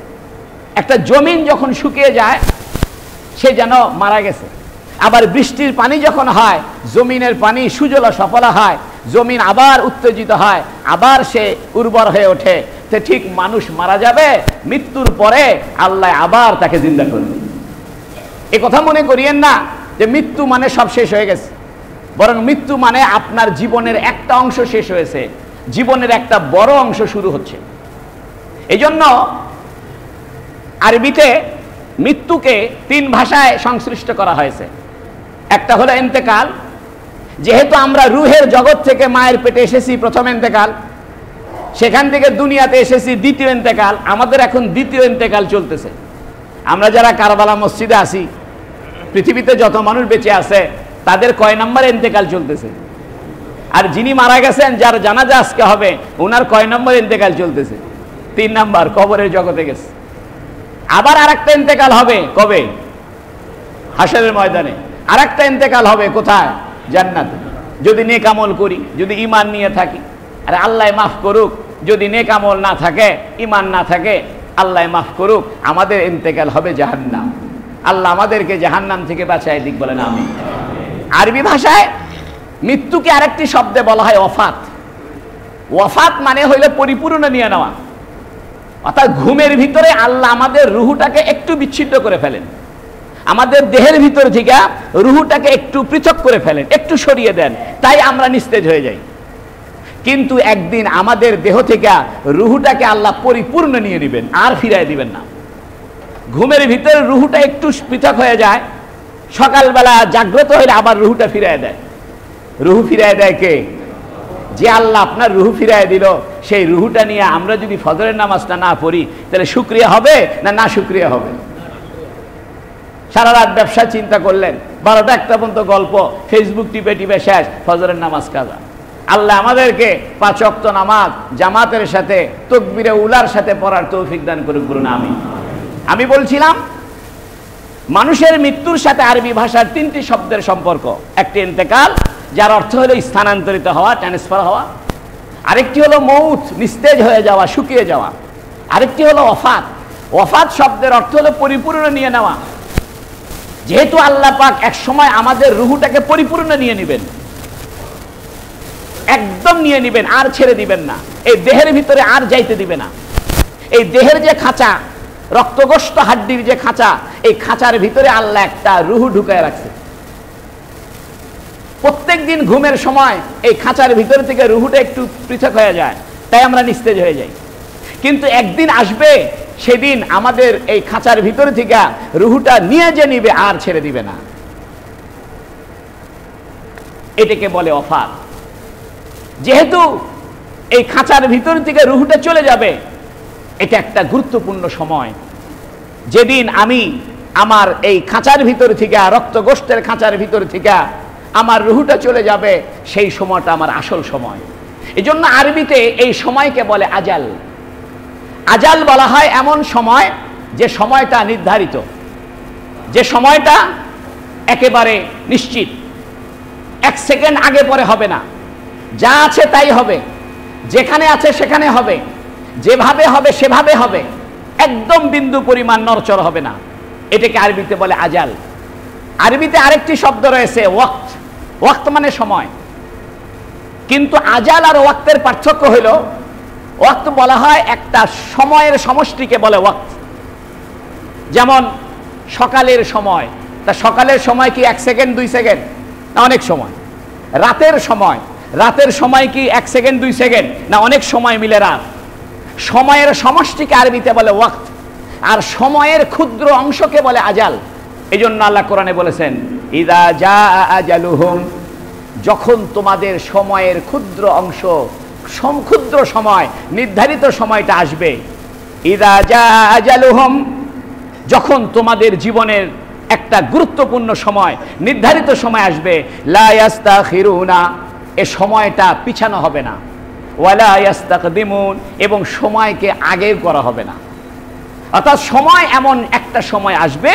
Speaker 1: একটা জমিন যখন শুকিয়ে যায় সে যেন মারা গেছে। আবার বৃষ্টির পানি যখন হয়, জমিনের পানি সুজলা সফলা হয়, জমিন আবার উত্তেজিত হয়, আবার সে উর্বর হয়ে ওঠে। তো ঠিক মানুষ মারা যাবে, মৃত্যুর পরে আল্লাহ আবার তাকে জিন্দা করবে। এ কথা মনে করিয়েন না যে মৃত্যু মানে সব শেষ হয়ে গেছে, বরং মৃত্যু মানে আপনার জীবনের একটা অংশ শেষ হয়েছে, জীবনের একটা বড় অংশ শুরু হচ্ছে। এই জন্য আরবিতে মৃত্যুকে 3 ভাষায় সংশ্লিষ্ট করা হয়েছে। একটা হলো ইন্তেকাল, যেহেতু আমরা রুহের জগৎ থেকে মায়ের পেটে এসেছি প্রথম ইন্তেকাল, সেখান থেকে দুনিয়াতে এসেছি দ্বিতীয় ইন্তেকাল। আমাদের এখন দ্বিতীয় ইন্তেকাল চলতেছে। আমরা যারা কারবালা মসজিদে আছি, পৃথিবীতে যত মানুষ বেঁচে আছে তাদের কয় নম্বর ইন্তেকাল চলতেছে? আর যিনি মারা গেছেন, যার জানাজা আজকে হবে, ওনার কয় নম্বর ইন্তেকাল চলতেছে? 3 নম্বর, কবরের জগতে গেছে। আবার আরেকটা ইন্তেকাল হবে কবে? হাশরের ময়দানে। আরেকটা ইন্তেকাল হবে কোথায়? জান্নাতে, যদি নেক আমল করি, যদি ঈমান নিয়ে থাকি। আরে আল্লাহ মাফ করুক, যদি নেক আমল না থাকে, ঈমান না থাকে, আল্লাহ মাফ করুক, আমাদের ইন্তেকাল হবে জাহান্নাম। আল্লাহ আমাদেরকে জাহান্নাম থেকে বাঁচায় দিক, বলেন আমিন। আরবি ভাষায় মৃত্যুকে আরেকটি শব্দে বলা হয় ওয়াফাত। ওয়াফাত মানে হইলে পরিপূর্ণ নিয়ে নেওয়া, অর্থাৎ ঘুমের ভিতরে আল্লাহ আমাদের রুহুটাকে একটু বিচ্ছিন্ন করে ফেলেন, আমাদের দেহের ভিতর থেকে রুহুটাকে একটু পৃথক করে ফেলেন, একটু সরিয়ে দেন, তাই আমরা নিস্তেজ হয়ে যাই। কিন্তু একদিন আমাদের দেহ থেকে রুহুটাকে আল্লাহ পরিপূর্ণ নিয়ে নেবেন, আর ফিরাই দিবেন না। ঘুমের ভিতরে রুহুটা একটু পৃথক হয়ে যায়, সকালবেলা জাগ্রত হলে আবার রুহুটা ফিরাই দেয়। রুহু ফিরাই দেয় কে? যে আল্লাহ আপনার রুহু ফিরাই দিল, সেই রুহুটা নিয়ে আমরা যদি ফজরের নামাজটা না পড়ি, তাহলে শুকরিয়া হবে না না শুকরিয়া হবে? সারা রাত ব্যবসা চিন্তা করলেন, 12টা 1টা পর্যন্ত গল্প, ফেসবুক টিপে টিপে শেষ, ফজরের নামাজ কাজা। আল্লাহ আমাদেরকে 5 ওয়াক্ত নামাজ জামাতের সাথে তাকবীরে উলার সাথে পড়ার তৌফিক দান করুক, বলুন আমিন। আমি বলছিলাম মানুষের মৃত্যুর সাথে আরবি ভাষার 3টি শব্দের সম্পর্ক। একটি ইন্তেকাল, যার অর্থ হলো স্থানান্তরিত হওয়া, ট্রান্সফার হওয়া। আরেকটি হলো মউত, নিস্তেজ হয়ে যাওয়া, শুকিয়ে যাওয়া। আরেকটি হলো ওয়াফাত। ওয়াফাত শব্দের অর্থ হলো পরিপূর্ণ নিয়ে নেওয়া। যেহেতু আল্লাহ পাক এক সময় আমাদের রুহুটাকে পরিপূর্ণ নিয়ে নেবেন, একদম নিয়ে নেবেন, আর ছেড়ে দিবেন না, এই দেহের ভিতরে আর যাইতে দিবে না। এই দেহের যে খাঁচা, রক্তগোস্ত হাড্ডির যে খাঁচা, এই খাঁচার ভিতরে আল্লাহ একটা রুহু ঢুকায় রাখছে। প্রত্যেক দিন ঘুমের সময় এই খাঁচার ভিতর থেকে রুহুটা একটু পৃথক হয়ে যায়, তাই আমরা নিস্তেজ হয়ে যাই। কিন্তু একদিন আসবে, সেদিন আমাদের এই খাঁচার ভিতর থেকে রুহুটা নিয়ে যে নিবে, আর ছেড়ে দিবে না। এটাকে বলে ওয়াফাত। যেহেতু এই খাঁচার ভিতর থেকে রুহুটা চলে যাবে, এটা একটা গুরুত্বপূর্ণ সময়। যেদিন আমি আমার এই খাঁচার ভিতর থেকে, রক্তগোষ্ঠের খাঁচার ভিতর থেকে আমার রুহুটা চলে যাবে, সেই সময়টা আমার আসল সময়। এই জন্য আরবিতে এই সময়কে বলে আজাল। আজাল বলা হয় এমন সময় যে সময়টা নির্ধারিত, যে সময়টা একেবারে নিশ্চিত, 1 সেকেন্ড আগে পরে হবে না, যা আছে তাই হবে, যেখানে আছে সেখানে হবে, যেভাবে হবে সেভাবে হবে, একদম বিন্দু পরিমাণ নড়চড় হবে না। এটাকে আরবিতে বলে আজাল। আরবিতে আরেকটি শব্দ রয়েছে ওয়াক্ত। ওয়াক্ত মানে সময়, কিন্তু আজাল আর ওয়াক্তের পার্থক্য হইল, ওয়াক্ত বলা হয় একটা সময়ের সমষ্টিকে বলে ওয়াক্ত। যেমন সকালের সময়, তা সকালের সময় কি 1 সেকেন্ড 2 সেকেন্ড না অনেক সময়? রাতের সময়, রাতের সময় কি 1 সেকেন্ড 2 সেকেন্ড না অনেক সময় মিলে রাত? সময়ের সমষ্টিকে আরবিতে বলে ওয়াক্ত, আর সময়ের ক্ষুদ্র অংশকে বলে আজাল। এই জন্য আল্লাহ কোরআনে বলেছেন, ইযা জাআ আজালুহুম, যখন তোমাদের সময়ের ক্ষুদ্র অংশ ক্ষুদ্র সময়, নির্ধারিত সময়টা আসবে। ইযা জা আজালুহুম, যখন তোমাদের জীবনের একটা গুরুত্বপূর্ণ সময়, নির্ধারিত সময় আসবে, লা ইস্তাখিরুনা, এ সময়টা পিছানো হবে না, ওয়ালা ইস্তাকদিমুন, এবং সময়কে আগে করা হবে না। অর্থাৎ সময় এমন একটা সময় আসবে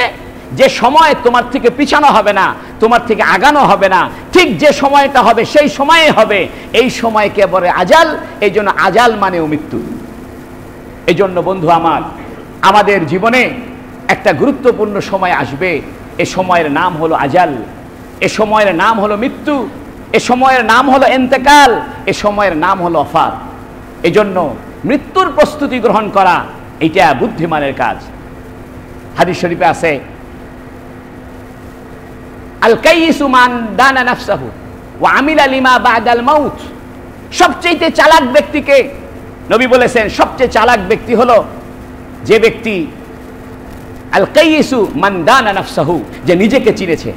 Speaker 1: যে সময় তোমার থেকে পিছানো হবে না, তোমার থেকে আগানো হবে না, ঠিক যে সময়টা হবে সেই সময়ে হবে। এই সময়কে বলে আজাল, এই জন্য আজাল মানেও মৃত্যু। এই জন্য বন্ধু আমার, আমাদের জীবনে একটা গুরুত্বপূর্ণ সময় আসবে, এ সময়ের নাম হলো আজাল, এ সময়ের নাম হলো মৃত্যু, এ সময়ের নাম হলো ইন্তেকাল, এ সময়ের নাম হলো ওফাত। এই জন্য মৃত্যুর প্রস্তুতি গ্রহণ করা এটা বুদ্ধিমানের কাজ। হাদিস শরীফে আছে, আল কাইয়িসু মান দানা নাফসাহু ওয়া আমিলা লিমা বাদাল মাউত, সবচেয়ে চালাক ব্যক্তিকে নবী বলেছেন, সবচেয়ে চালাক ব্যক্তি হলো যে ব্যক্তি আল কাইয়িসু মান দানা নাফসাহু, যে নিজেকে চিনেছে,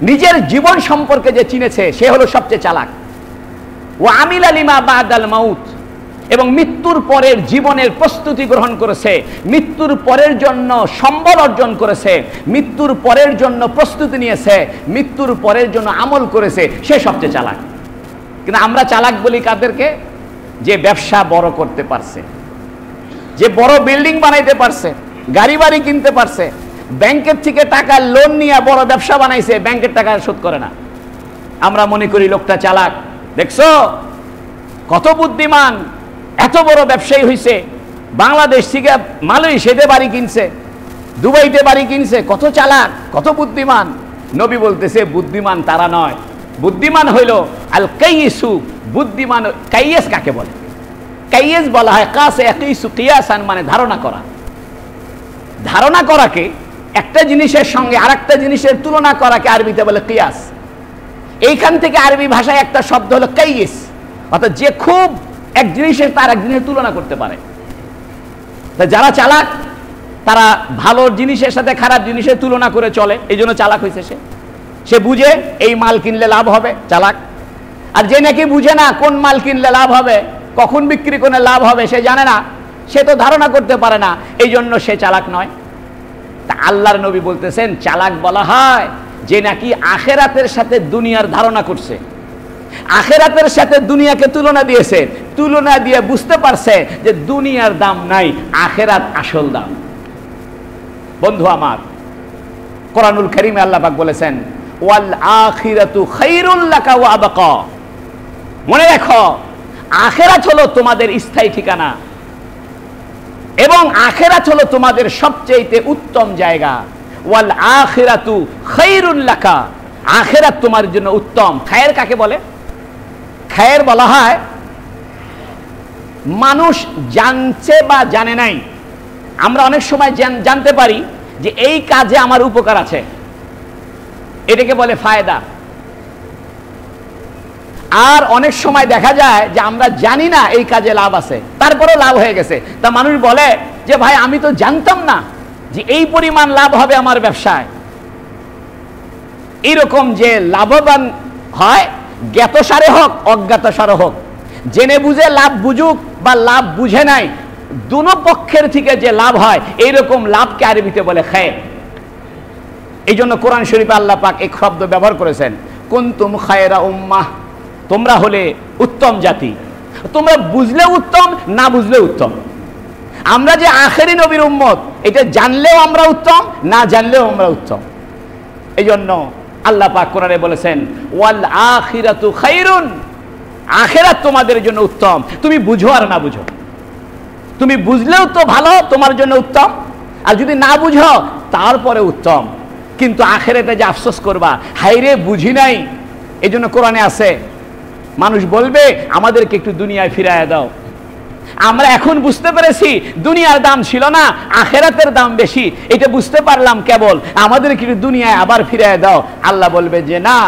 Speaker 1: নিজের জীবন সম্পর্কে যে চিনেছে, সে হলো সবচেয়ে চালাক। ওয়া আমিলা লিমা বাদাল মাউত, এবং মৃত্যুর পরের জীবনের প্রস্তুতি গ্রহণ করেছে, মৃত্যুর পরের জন্য সম্বল অর্জন করেছে, মৃত্যুর পরের জন্য প্রস্তুতি নিয়েছে, মৃত্যুর পরের জন্য আমল করেছে, সে সবচেয়ে চালাক। কিন্তু আমরা চালাক বলি কাদেরকে? যে ব্যবসা বড় করতে পারছে, যে বড় বিল্ডিং বানাইতে পারছে, গাড়ি বাড়ি কিনতে পারছে, ব্যাংকের থেকে টাকা লোন নিয়ে বড় ব্যবসা বানাইছে, ব্যাংকের টাকা শোধ করে না। আমরা মনে করি লোকটা চালাক, দেখছো কত বুদ্ধিমান, এত বড় ব্যবসায়ী হয়েছে, বাংলাদেশ থেকে মালয়েশিয়াতে বাড়ি কিনছে, দুবাইতে বাড়ি কিনছে, কত চালাক, কত বুদ্ধিমান। নবী বলতেছে বুদ্ধিমান তারা নয়, বুদ্ধিমান হইল আল কাইয়িসু, বুদ্ধিমান। কাইয়িস কাকে বলে? কাইয়িস বলা হয় কাসে ইয়াকিসু কিয়াসান, মানে ধারণা করা। ধারণা করাকে, একটা জিনিসের সঙ্গে আরেকটা জিনিসের তুলনা করাকে আরবিতে বলে কিয়াস। এইখান থেকে আরবি ভাষায় একটা শব্দ হলো কাইয়িস, অর্থাৎ যে খুব এক জিনিসের তার এক জিনিসের তুলনা করতে পারে। যারা চালাক তারা ভালো জিনিসের সাথে খারাপ জিনিসের তুলনা করে চলে, এই জন্য চালাক হয়েছে সে। সে বুঝে এই মাল কিনলে লাভ হবে, চালাক। আর যে নাকি বুঝে না কোন মাল কিনলে লাভ হবে, কখন বিক্রি করলে লাভ হবে, সে জানে না, সে তো ধারণা করতে পারে না, এই জন্য সে চালাক নয়। তা আল্লাহর নবী বলতেছেন চালাক বলা হয় যে নাকি আখেরাতের সাথে দুনিয়ার ধারণা করছে, আখেরাতের সাথে দুনিয়াকে তুলনা দিয়েছে, তুলনা দিয়ে বুঝতে পারছে যে দুনিয়ার দাম নাই, আখেরাত আসল দাম। বন্ধু আমার, কোরআনুল কারীমে আল্লাহ পাক বলেছেন ওয়াল আখিরাতু খায়রুল লাকা ওয়া আবকা, মনে রাখো আখেরাত হলো তোমাদের স্থায়ী ঠিকানা এবং আখেরাত হলো তোমাদের সবচেয়ে উত্তম জায়গা। ওয়াল আখিরাতু খায়রুল লাকা, আখেরাত তোমার জন্য উত্তম। খায়ের কাকে বলে? খায়ের বলা হয় মানুষ জানছে বা জানে নাই, আমরা অনেক সময় জানতে পারি যে এই কাজে আমার উপকার আছে, এটাকে বলে ফায়দা। আর অনেক সময় দেখা যায় যে আমরা জানি না এই কাজে লাভ আছে, তারপরেও লাভ হয়ে গেছে। তা মানুষ বলে যে ভাই আমি তো জানতাম না যে এই পরিমাণ লাভ হবে আমার ব্যবসায়। এইরকম যে লাভবান হয়, জ্ঞাতসারে হোক অজ্ঞাতসারে হোক, জেনে বুঝে লাভ বুঝুক বা লাভ বুঝে নাই, দুনো পক্ষের থেকে যে লাভ হয়, এইরকম লাভকে আরবিতে বলে খায়র। এই জন্য কোরআন শরীফে আল্লাহ পাক এক শব্দ ব্যবহার করেছেন, কুনতুম খায়রা উম্মাহ, তোমরা হলে উত্তম জাতি। তোমরা বুঝলে উত্তম, না বুঝলে উত্তম। আমরা যে আখেরি নবীর উম্মত, এটা জানলেও আমরা উত্তম, না জানলেও আমরা উত্তম। এই জন্য আল্লাহ পাক কোরআনে বলেছেন ওয়াল আখিরাতু খায়রুন, আখিরাত তোমাদের জন্য উত্তম। তুমি বুঝো আর না বুঝো, তুমি বুঝলেও তো ভালো, তোমার জন্য উত্তম, আর যদি না বুঝো তারপরে উত্তম। কিন্তু আখিরাতে যে আফসোস করবা, হায়রে বুঝি নাই। এই জন্য কোরআনে আছে মানুষ বলবে আমাদেরকে একটু দুনিয়ায় ফিরাইয়া দাও, আমরা এখন বুঝতে পেরেছি দুনিয়ার দাম ছিল না, আখেরাতের দাম বেশি, এটা বুঝতে পারলাম কেবল, আমাদেরকে একটু দুনিয়ায় আবার ফিরাইয়া দাও। আল্লাহ বলবে যে না,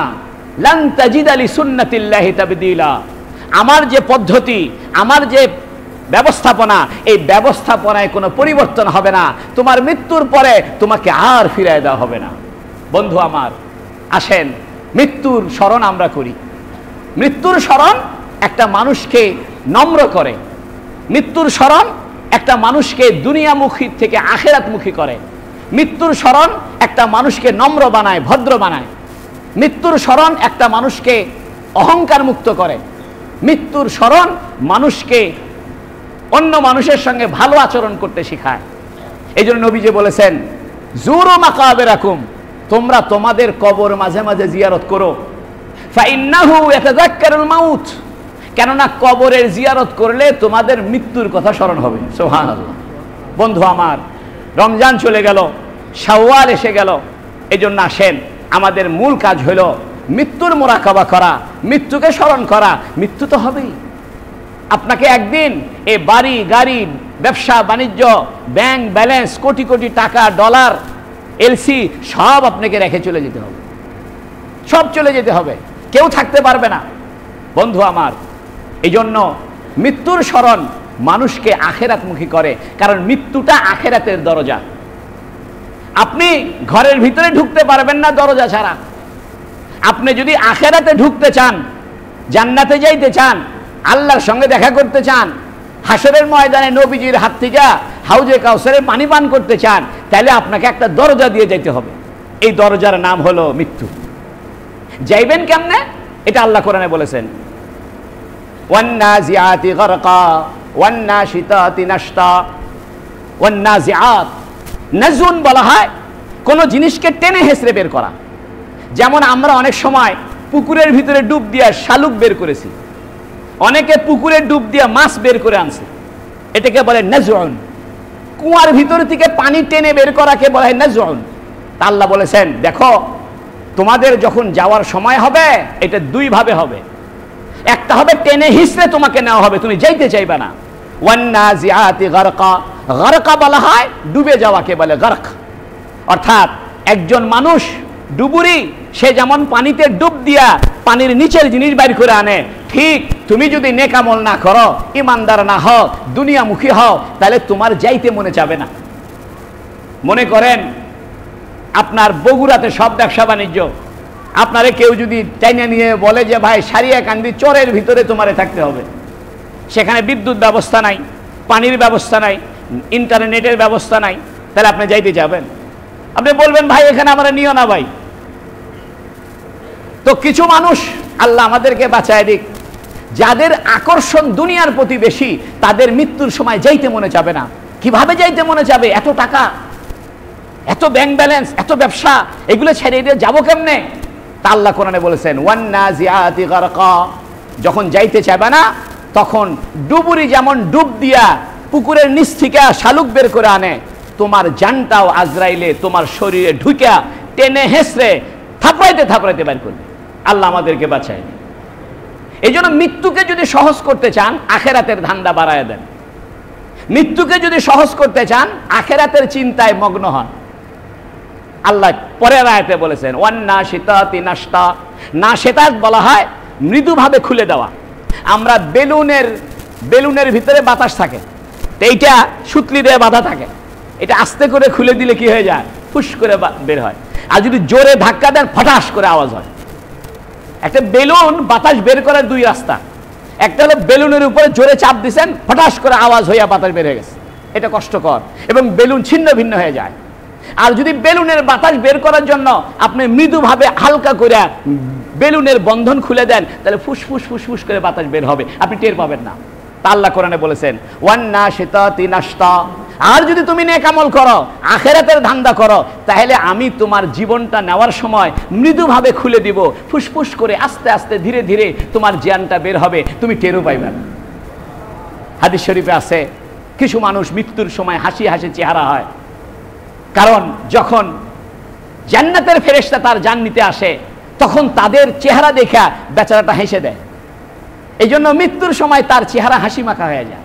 Speaker 1: লান তাজিদা লিসুন্নাতিল্লাহি তাবদীলা, আমার যে পদ্ধতি, আমার যে ব্যবস্থাপনা, এই ব্যবস্থাপনায় কোনো পরিবর্তন হবে না। তোমার মৃত্যুর পরে তোমাকে আর ফিরাইয়া দেওয়া হবে না। বন্ধু আমার, আসেন মৃত্যুর স্মরণ আমরা করি। মৃত্যুর স্মরণ একটা মানুষকে নম্র করে, মৃত্যুর স্মরণ একটা মানুষকে দুনিয়ামুখী থেকে আখিরাতমুখী করে, মৃত্যুর স্মরণ একটা মানুষকে নম্র বানায়, ভদ্র বানায়, মৃত্যুর স্মরণ একটা মানুষকে অহংকার মুক্ত করে, মৃত্যুর স্মরণ মানুষকে অন্য মানুষের সঙ্গে ভালো আচরণ করতে শেখায়। এই জন্য নবীজি বলেছেন, জুরু মাকাবিরাকুম, তোমরা তোমাদের কবর মাঝে মাঝে জিয়ারত করো, ফাইন্নাহু ইয়াতাযাক্কারুল মাউত, কেননা কবরের জিয়ারত করলে তোমাদের মৃত্যুর কথা স্মরণ হবে। সুবহানাল্লাহ। বন্ধু আমার, রমজান চলে গেল, শাওয়াল এসে গেল, এই জন্য আসেন আমাদের মূল কাজ হলো মৃত্যুর মোরাকাবা করা, মৃত্যুকে স্মরণ করা। মৃত্যু তো হবেই, আপনাকে একদিন এই বাড়ি গাড়ি, ব্যবসা বাণিজ্য, ব্যাংক ব্যালেন্স, কোটি কোটি টাকা, ডলার, এলসি সব আপনাকে রেখে চলে যেতে হবে, সব চলে যেতে হবে, কেউ থাকতে পারবে না। বন্ধু আমার, এই জন্য মৃত্যুর স্মরণ মানুষকে আখেরাতমুখী করে, কারণ মৃত্যুটা আখেরাতের দরজা। আপনি ঘরের ভিতরে ঢুকতে পারবেন না দরজা ছাড়া। আপনি যদি আখেরাতে ঢুকতে চান, জান্নাতে যাইতে চান, আল্লাহর সঙ্গে দেখা করতে চান, হাসরের ময়দানে নবীজির হাত থেকে হাউজে কাউসারে পানি পান করতে চান, তাহলে আপনাকে একটা দরজা দিয়ে যাইতে হবে। এই দরজার নাম হলো মৃত্যু। যাইবেন কেমনে? এটা আল্লাহ কোরআনে বলেছেন, ওয়ান্নাজিআতি গারকা ওয়ান্নাশিতাতি নাশতা। ওয়ান্নাজিআত, নাজুন বলা হয় কোন জিনিসকে টেনে হেসড়ে বের করা। যেমন আমরা অনেক সময় পুকুরের ভিতরে ডুব দিয়া শালুক বের করেছি, অনেকে পুকুরে ডুব দিয়া মাছ বের করে আনছে, এটাকে বলে নাজউন। কুয়ার ভিতর থেকে পানি টেনে বের করাকে বলা হয় নাজউন। আল্লাহ বলেছেন, দেখো তোমাদের যখন যাওয়ার সময় হবে এটা দুই ভাবে হবে। একটা হবে টেনে হিসড়ে তোমাকে নেওয়া হবে, তুমি যাইতে চাইবে না। ওয়ান্নাজিআতি গারকা, গারকা বলা হয় ডুবে যাওয়াকে বলে গারক। অর্থাৎ একজন মানুষ ডুবুরি, সে যেমন পানিতে ডুব দিয়া পানির নিচের জিনিস বাইর করে আনে, ঠিক তুমি যদি নেক আমল না করো, ইমানদার না হও, দুনিয়ামুখী হও, তাহলে তোমার যাইতে মনে যাবে না। মনে করেন আপনার বগুড়াতে সব ব্যবসা বাণিজ্য, আপনারে কেউ যদি টাইনা নিয়ে বলে যে ভাই সারিয়াকান্দি চরের ভিতরে তোমারে থাকতে হবে, সেখানে বিদ্যুৎ ব্যবস্থা নাই, পানির ব্যবস্থা নাই, ইন্টারনেটের ব্যবস্থা নাই, তাহলে আপনি যাইতে যাবেন? আপনি বলবেন ভাই এখানে আমরা নিও না ভাই। তো কিছু মানুষ, আল্লাহ আমাদেরকে বাঁচায় দিক, যাদের আকর্ষণ দুনিয়ার প্রতি বেশি, তাদের মৃত্যুর সময় যাইতে মনে যাবে না। কিভাবে যাইতে মনে যাবে? এত টাকা, এত ব্যাংক ব্যালেন্স, এত ব্যবসা, এগুলো ছেড়ে দিয়ে যাবো কেমনে? তা আল্লাহ কোরআনে বলেছেন, ওয়ান্নাজিআতি গারকা, যখন যাইতে চাইবে না তখন ডুবুরি যেমন ডুব দিয়া পুকুরের নিচ থেকে শালুক বের করে আনে, তোমার জানটাও আজরাইলে তোমার শরীরে ঢুকা টেনে হেসড়ে থাপড়াইতে থাপড়াইতে বের করবে। আল্লাহ আমাদেরকে বাঁচায়। এই জন্য মৃত্যুকে যদি সহজ করতে চান, আখেরাতের ধান্দা বাড়ায় দেন। মৃত্যুকে যদি সহজ করতে চান, আখেরাতের চিন্তায় মগ্ন হন। আল্লাহ পরের আয়াতে বলেছেন, ওয়ান্নাশিতাতি নাশতা। নাশিতাত বলা হয় মৃদুভাবে খুলে দেওয়া। আমরা বেলুনের ভিতরে বাতাস থাকে, এইটা সুতলি দিয়ে বাঁধা থাকে, এটা আস্তে করে খুলে দিলে কি হয়ে যায়? ফুস করে বের হয়। আর যদি জোরে ধাক্কা দেন, ফটাস করে আওয়াজ হয়। একটা বেলুন বাতাস বের করার দুই রাস্তা, একটা হলো বেলুনের উপরে জোরে চাপ দিচ্ছেন, ফটাস করে আওয়াজ হইয়া বাতাস বের হয়ে গেছে, এটা কষ্টকর এবং বেলুন ছিন্ন ভিন্ন হয়ে যায়। আর যদি বেলুনের বাতাস বের করার জন্য আপনি মৃদুভাবে হালকা করে বেলুনের বন্ধন খুলে দেন, তাহলে ফুসফুস ফুসফুস করে বাতাস বের হবে, আপনি টের পাবেন না। তা আল্লাহ কোরআনে বলেছেন, ওয়ান্নাশিতাতি নাশতা। আর যদি তুমি নেক আমল করো, আখেরাতের ধান্দা করো, তাহলে আমি তোমার জীবনটা নেওয়ার সময় মৃদুভাবে খুলে দিব, ফুসফুস করে আস্তে আস্তে ধীরে ধীরে তোমার জ্ঞানটা বের হবে, তুমি টেরও পাইবে না। হাদিস শরীফে আছে, কিছু মানুষ মৃত্যুর সময় হাসি হাসি চেহারা হয়, কারণ যখন জান্নাতের ফেরেশতা তার জান নিতে আসে, তখন তাদের চেহারা দেখা বেচারাটা হেসে দেয়। এই জন্য মৃত্যুর সময় তার চেহারা হাসি মাখা হয়ে যায়।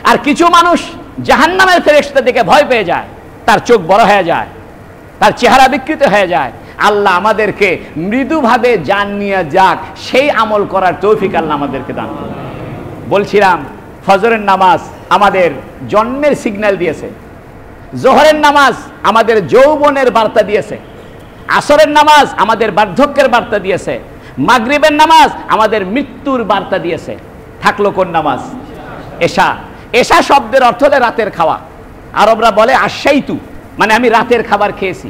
Speaker 1: আর কিছু মানুষ জাহান্নামের ফেরেশতা দেখে ভয় পেয়ে যায়, তার চোখ বড় হয়ে যায়, তার চেহারা বিকৃত হয়ে যায়। আল্লাহ আমাদেরকে মৃদুভাবে জান নিয়ে যাক, সেই আমল করার তৌফিক আল্লাহ আমাদেরকে দান করুন। বলছিলাম, ফজরের নামাজ আমাদের জন্মের সিগন্যাল দিয়েছে, জোহরের নামাজ আমাদের যৌবনের বার্তা দিয়েছে, আসরের নামাজ আমাদের বার্ধক্যের বার্তা দিয়েছে, মাগরিবের নামাজ আমাদের মৃত্যুর বার্তা দিয়েছে। থাকলো কোন নামাজ? এশা। এশা শব্দের অর্থ হলো রাতের খাওয়া। আরবরা বলে আশাইতু, মানে আমি রাতের খাবার খেয়েছি।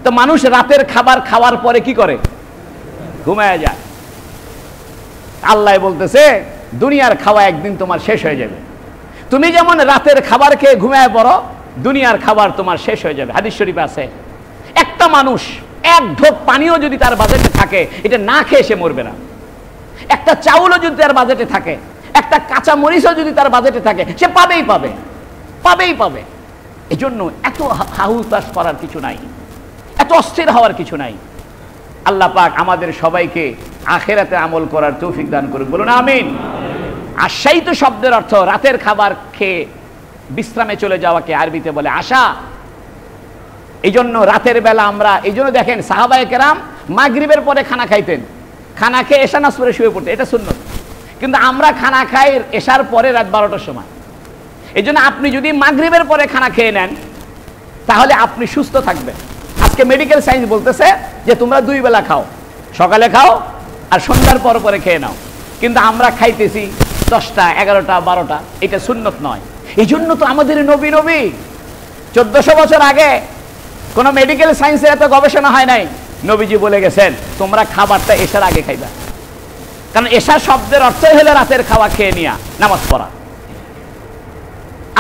Speaker 1: তো মানুষ রাতের খাবার খাওয়ার পরে কি করে? ঘুমায় যায়। আল্লাহ বলতেছে দুনিয়ার খাওয়া একদিন তোমার শেষ হয়ে যাবে। তুমি যেমন রাতের খাবার খেয়ে ঘুমায় পড়ো, দুনিয়ার খাবার তোমার শেষ হয়ে যাবে। হাদিস শরীফে আছে, একটা মানুষ এক ঢোক পানিও যদি তার বাজেটে থাকে, এটা না খেয়ে সে মরবে না। একটা চাউলও যদি তার বাজেটে থাকে, একটা কাঁচা মরিচও যদি তার বাজেটে থাকে, সে পাবেই পাবে, পাবেই পাবে। এই জন্য এত হাহুতাশ করার কিছু নাই, এত অস্থির হওয়ার কিছু নাই। আল্লাহ পাক আমাদের সবাইকে আখিরাতে আমল করার তৌফিক দান করুন, বলুন আমিন। আশাইত শব্দের অর্থ রাতের খাবার খেয়ে বিশ্রামে চলে যাওয়াকে আরবিতে বলে আশা। এই জন্য রাতের বেলা আমরা, এই জন্য দেখেন সাহাবায়ে কেরাম মাগরিবের পরে খানা খাইতেন, খানা খেয়ে এশা নামাজ পড়ে শুয়ে পড়তেন, এটা সুন্নত। কিন্তু আমরা খানা খাই এশার পরে রাত 12টার সময়। এই জন্য আপনি যদি মাগরিবের পরে খানা খেয়ে নেন তাহলে আপনি সুস্থ থাকবেন। আজকে মেডিকেল সায়েন্স বলতেছে যে তোমরা 2 বেলা খাও, সকালে খাও আর সন্ধ্যার পর পরে খেয়ে নাও। কিন্তু আমরা খাইতেছি 10টা, 11টা, 12টা, এটা সুন্নত নয়। এই জন্য তো আমাদের নবী 1400 বছর আগে কোন মেডিকেল সায়েন্সের এত গবেষণা হয় নাই, নবীজি বলে গেছেন তোমরা খাবারটা এশার আগে খাইবা। কারণ এশা শব্দের অর্থই হলো রাতের খাওয়া খেয়ে নিয়া নামাজ পড়া।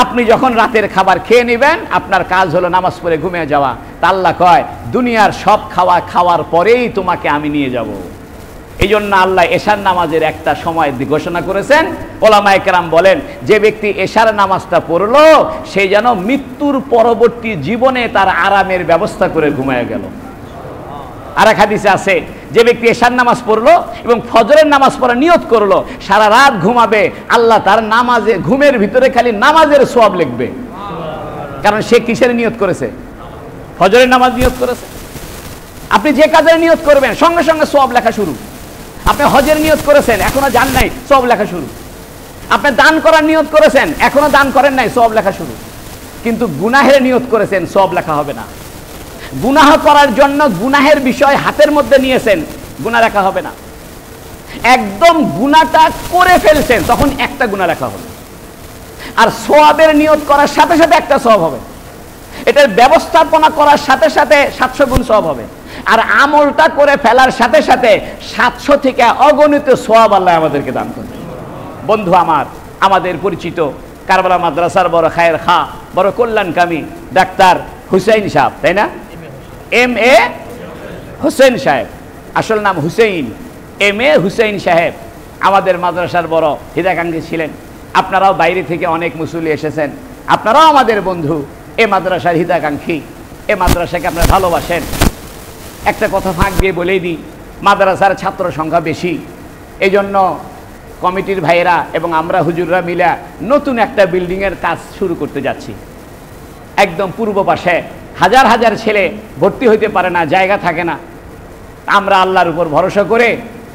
Speaker 1: আপনি যখন রাতের খাবার খেয়ে নেবেন, আপনার কাজ হলো নামাজ পড়ে ঘুমিয়ে যাওয়া। তা আল্লাহ কয় দুনিয়ার সব খাওয়া খাওয়ার পরেই তোমাকে আমি নিয়ে যাব। এই জন্য আল্লাহ এশার নামাজের একটা সময় ঘোষণা করেছেন। ওলামায়ে কেরাম বলেন যে ব্যক্তি এশার নামাজটা পড়লো সে যেন মৃত্যুর পরবর্তী জীবনে তার আরামের ব্যবস্থা করে ঘুমিয়ে গেল। আর এক হাদিসে আছে যে ব্যক্তি এশার নামাজ পড়লো এবং ফজরের নামাজ পড়া নিয়ত করলো, সারা রাত ঘুমাবে, আল্লাহ তার নামাজে ঘুমের ভিতরে খালি নামাজের সওয়াব লিখবে। কারণ সে কিসের নিয়ত করেছে? ফজরের নামাজ নিয়ত করেছে। আপনি যে কাজের নিয়ত করবেন সঙ্গে সঙ্গে সওয়াব লেখা শুরু। আপনি হজের নিয়ত করেছেন, এখনো যান নাই, সওয়াব লেখা শুরু। আপনি দান করার নিয়ত করেছেন, এখনো দান করেন নাই, সওয়াব লেখা শুরু। কিন্তু গুনাহের নিয়ত করেছেন, সওয়াব লেখা হবে না। গুনাহ করার জন্য গুনাহের বিষয় হাতের মধ্যে নিয়েছেন, গুনাহ লেখা হবে না। একদম গুনাহটা করে ফেলছেন, তখন একটা গুনাহ লেখা হবে। আর সওয়াবের নিয়ত করার সাথে সাথে একটা সওয়াব হবে। এটার ব্যবস্থাপনা করার সাথে সাথে 700 গুণ সওয়াব হবে। আর আমলটা করে ফেলার সাথে সাথে 700 থেকে অগণিত সওয়াব আল্লাহ আমাদেরকে দান করবে। বন্ধু আমার, আমাদের পরিচিত কারবালা মাদ্রাসার বড় খায়ের খা, বড় কল্যাণকামী ডাক্তার হুসাইন সাহেব, তাই না? MA হুসেইন সাহেব, আসল নাম হুসেইন, MA হুসেইন সাহেব আমাদের মাদ্রাসার বড় হিতাকাঙ্ক্ষী ছিলেন। আপনারাও বাইরে থেকে অনেক মুসল্লি এসেছেন, আপনারাও আমাদের বন্ধু, এ মাদ্রাসার হিতাকাঙ্ক্ষী, এ মাদ্রাসাকে আপনারা ভালোবাসেন। একটা কথা ফাঁক দিয়ে বলেই দিই, মাদ্রাসার ছাত্র সংখ্যা বেশি, এই জন্য কমিটির ভাইয়েরা এবং আমরা হুজুররা মিলে নতুন একটা বিল্ডিংয়ের কাজ শুরু করতে যাচ্ছি। একদম পূর্ব পাশে হাজার হাজার ছেলে ভর্তি হইতে পারে না, জায়গা থাকে না। আমরা আল্লাহর উপর ভরসা করে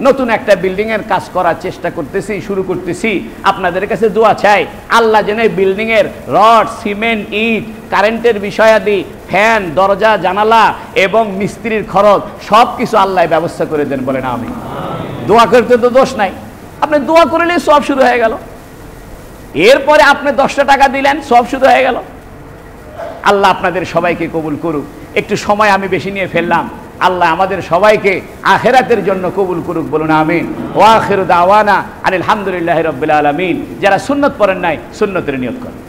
Speaker 1: নতুন একটা বিল্ডিংয়ের কাজ করার চেষ্টা করতেছি, শুরু করতেছি। আপনাদের কাছে দোয়া চাই, আল্লাহ যেন বিল্ডিংয়ের রড, সিমেন্ট, ইট, কারেন্টের বিষয়াদি, ফ্যান, দরজা, জানালা এবং মিস্ত্রির খরচ সব কিছু আল্লাহ ব্যবস্থা করে দেন, বলেন আমি। দোয়া করতে তো দোষ নাই, আপনি দোয়া করলেই সব শুরু হয়ে গেল। এরপরে আপনি 10টা টাকা দিলেন, সব শুরু হয়ে গেল। আল্লাহ আপনাদের সবাইকে কবুল করুক। একটু সময় আমি বেশি নিয়ে ফেললাম, আল্লাহ আমাদের সবাইকে আখিরাতের জন্য কবুল করুক, বলুন আমিন। ওয়া আখিরু দাওয়ানা আনিল হামদুলিল্লাহি রাব্বিল আলামিন। যারা সুন্নত পড়েন নাই, সুন্নতের নিয়ত করেন।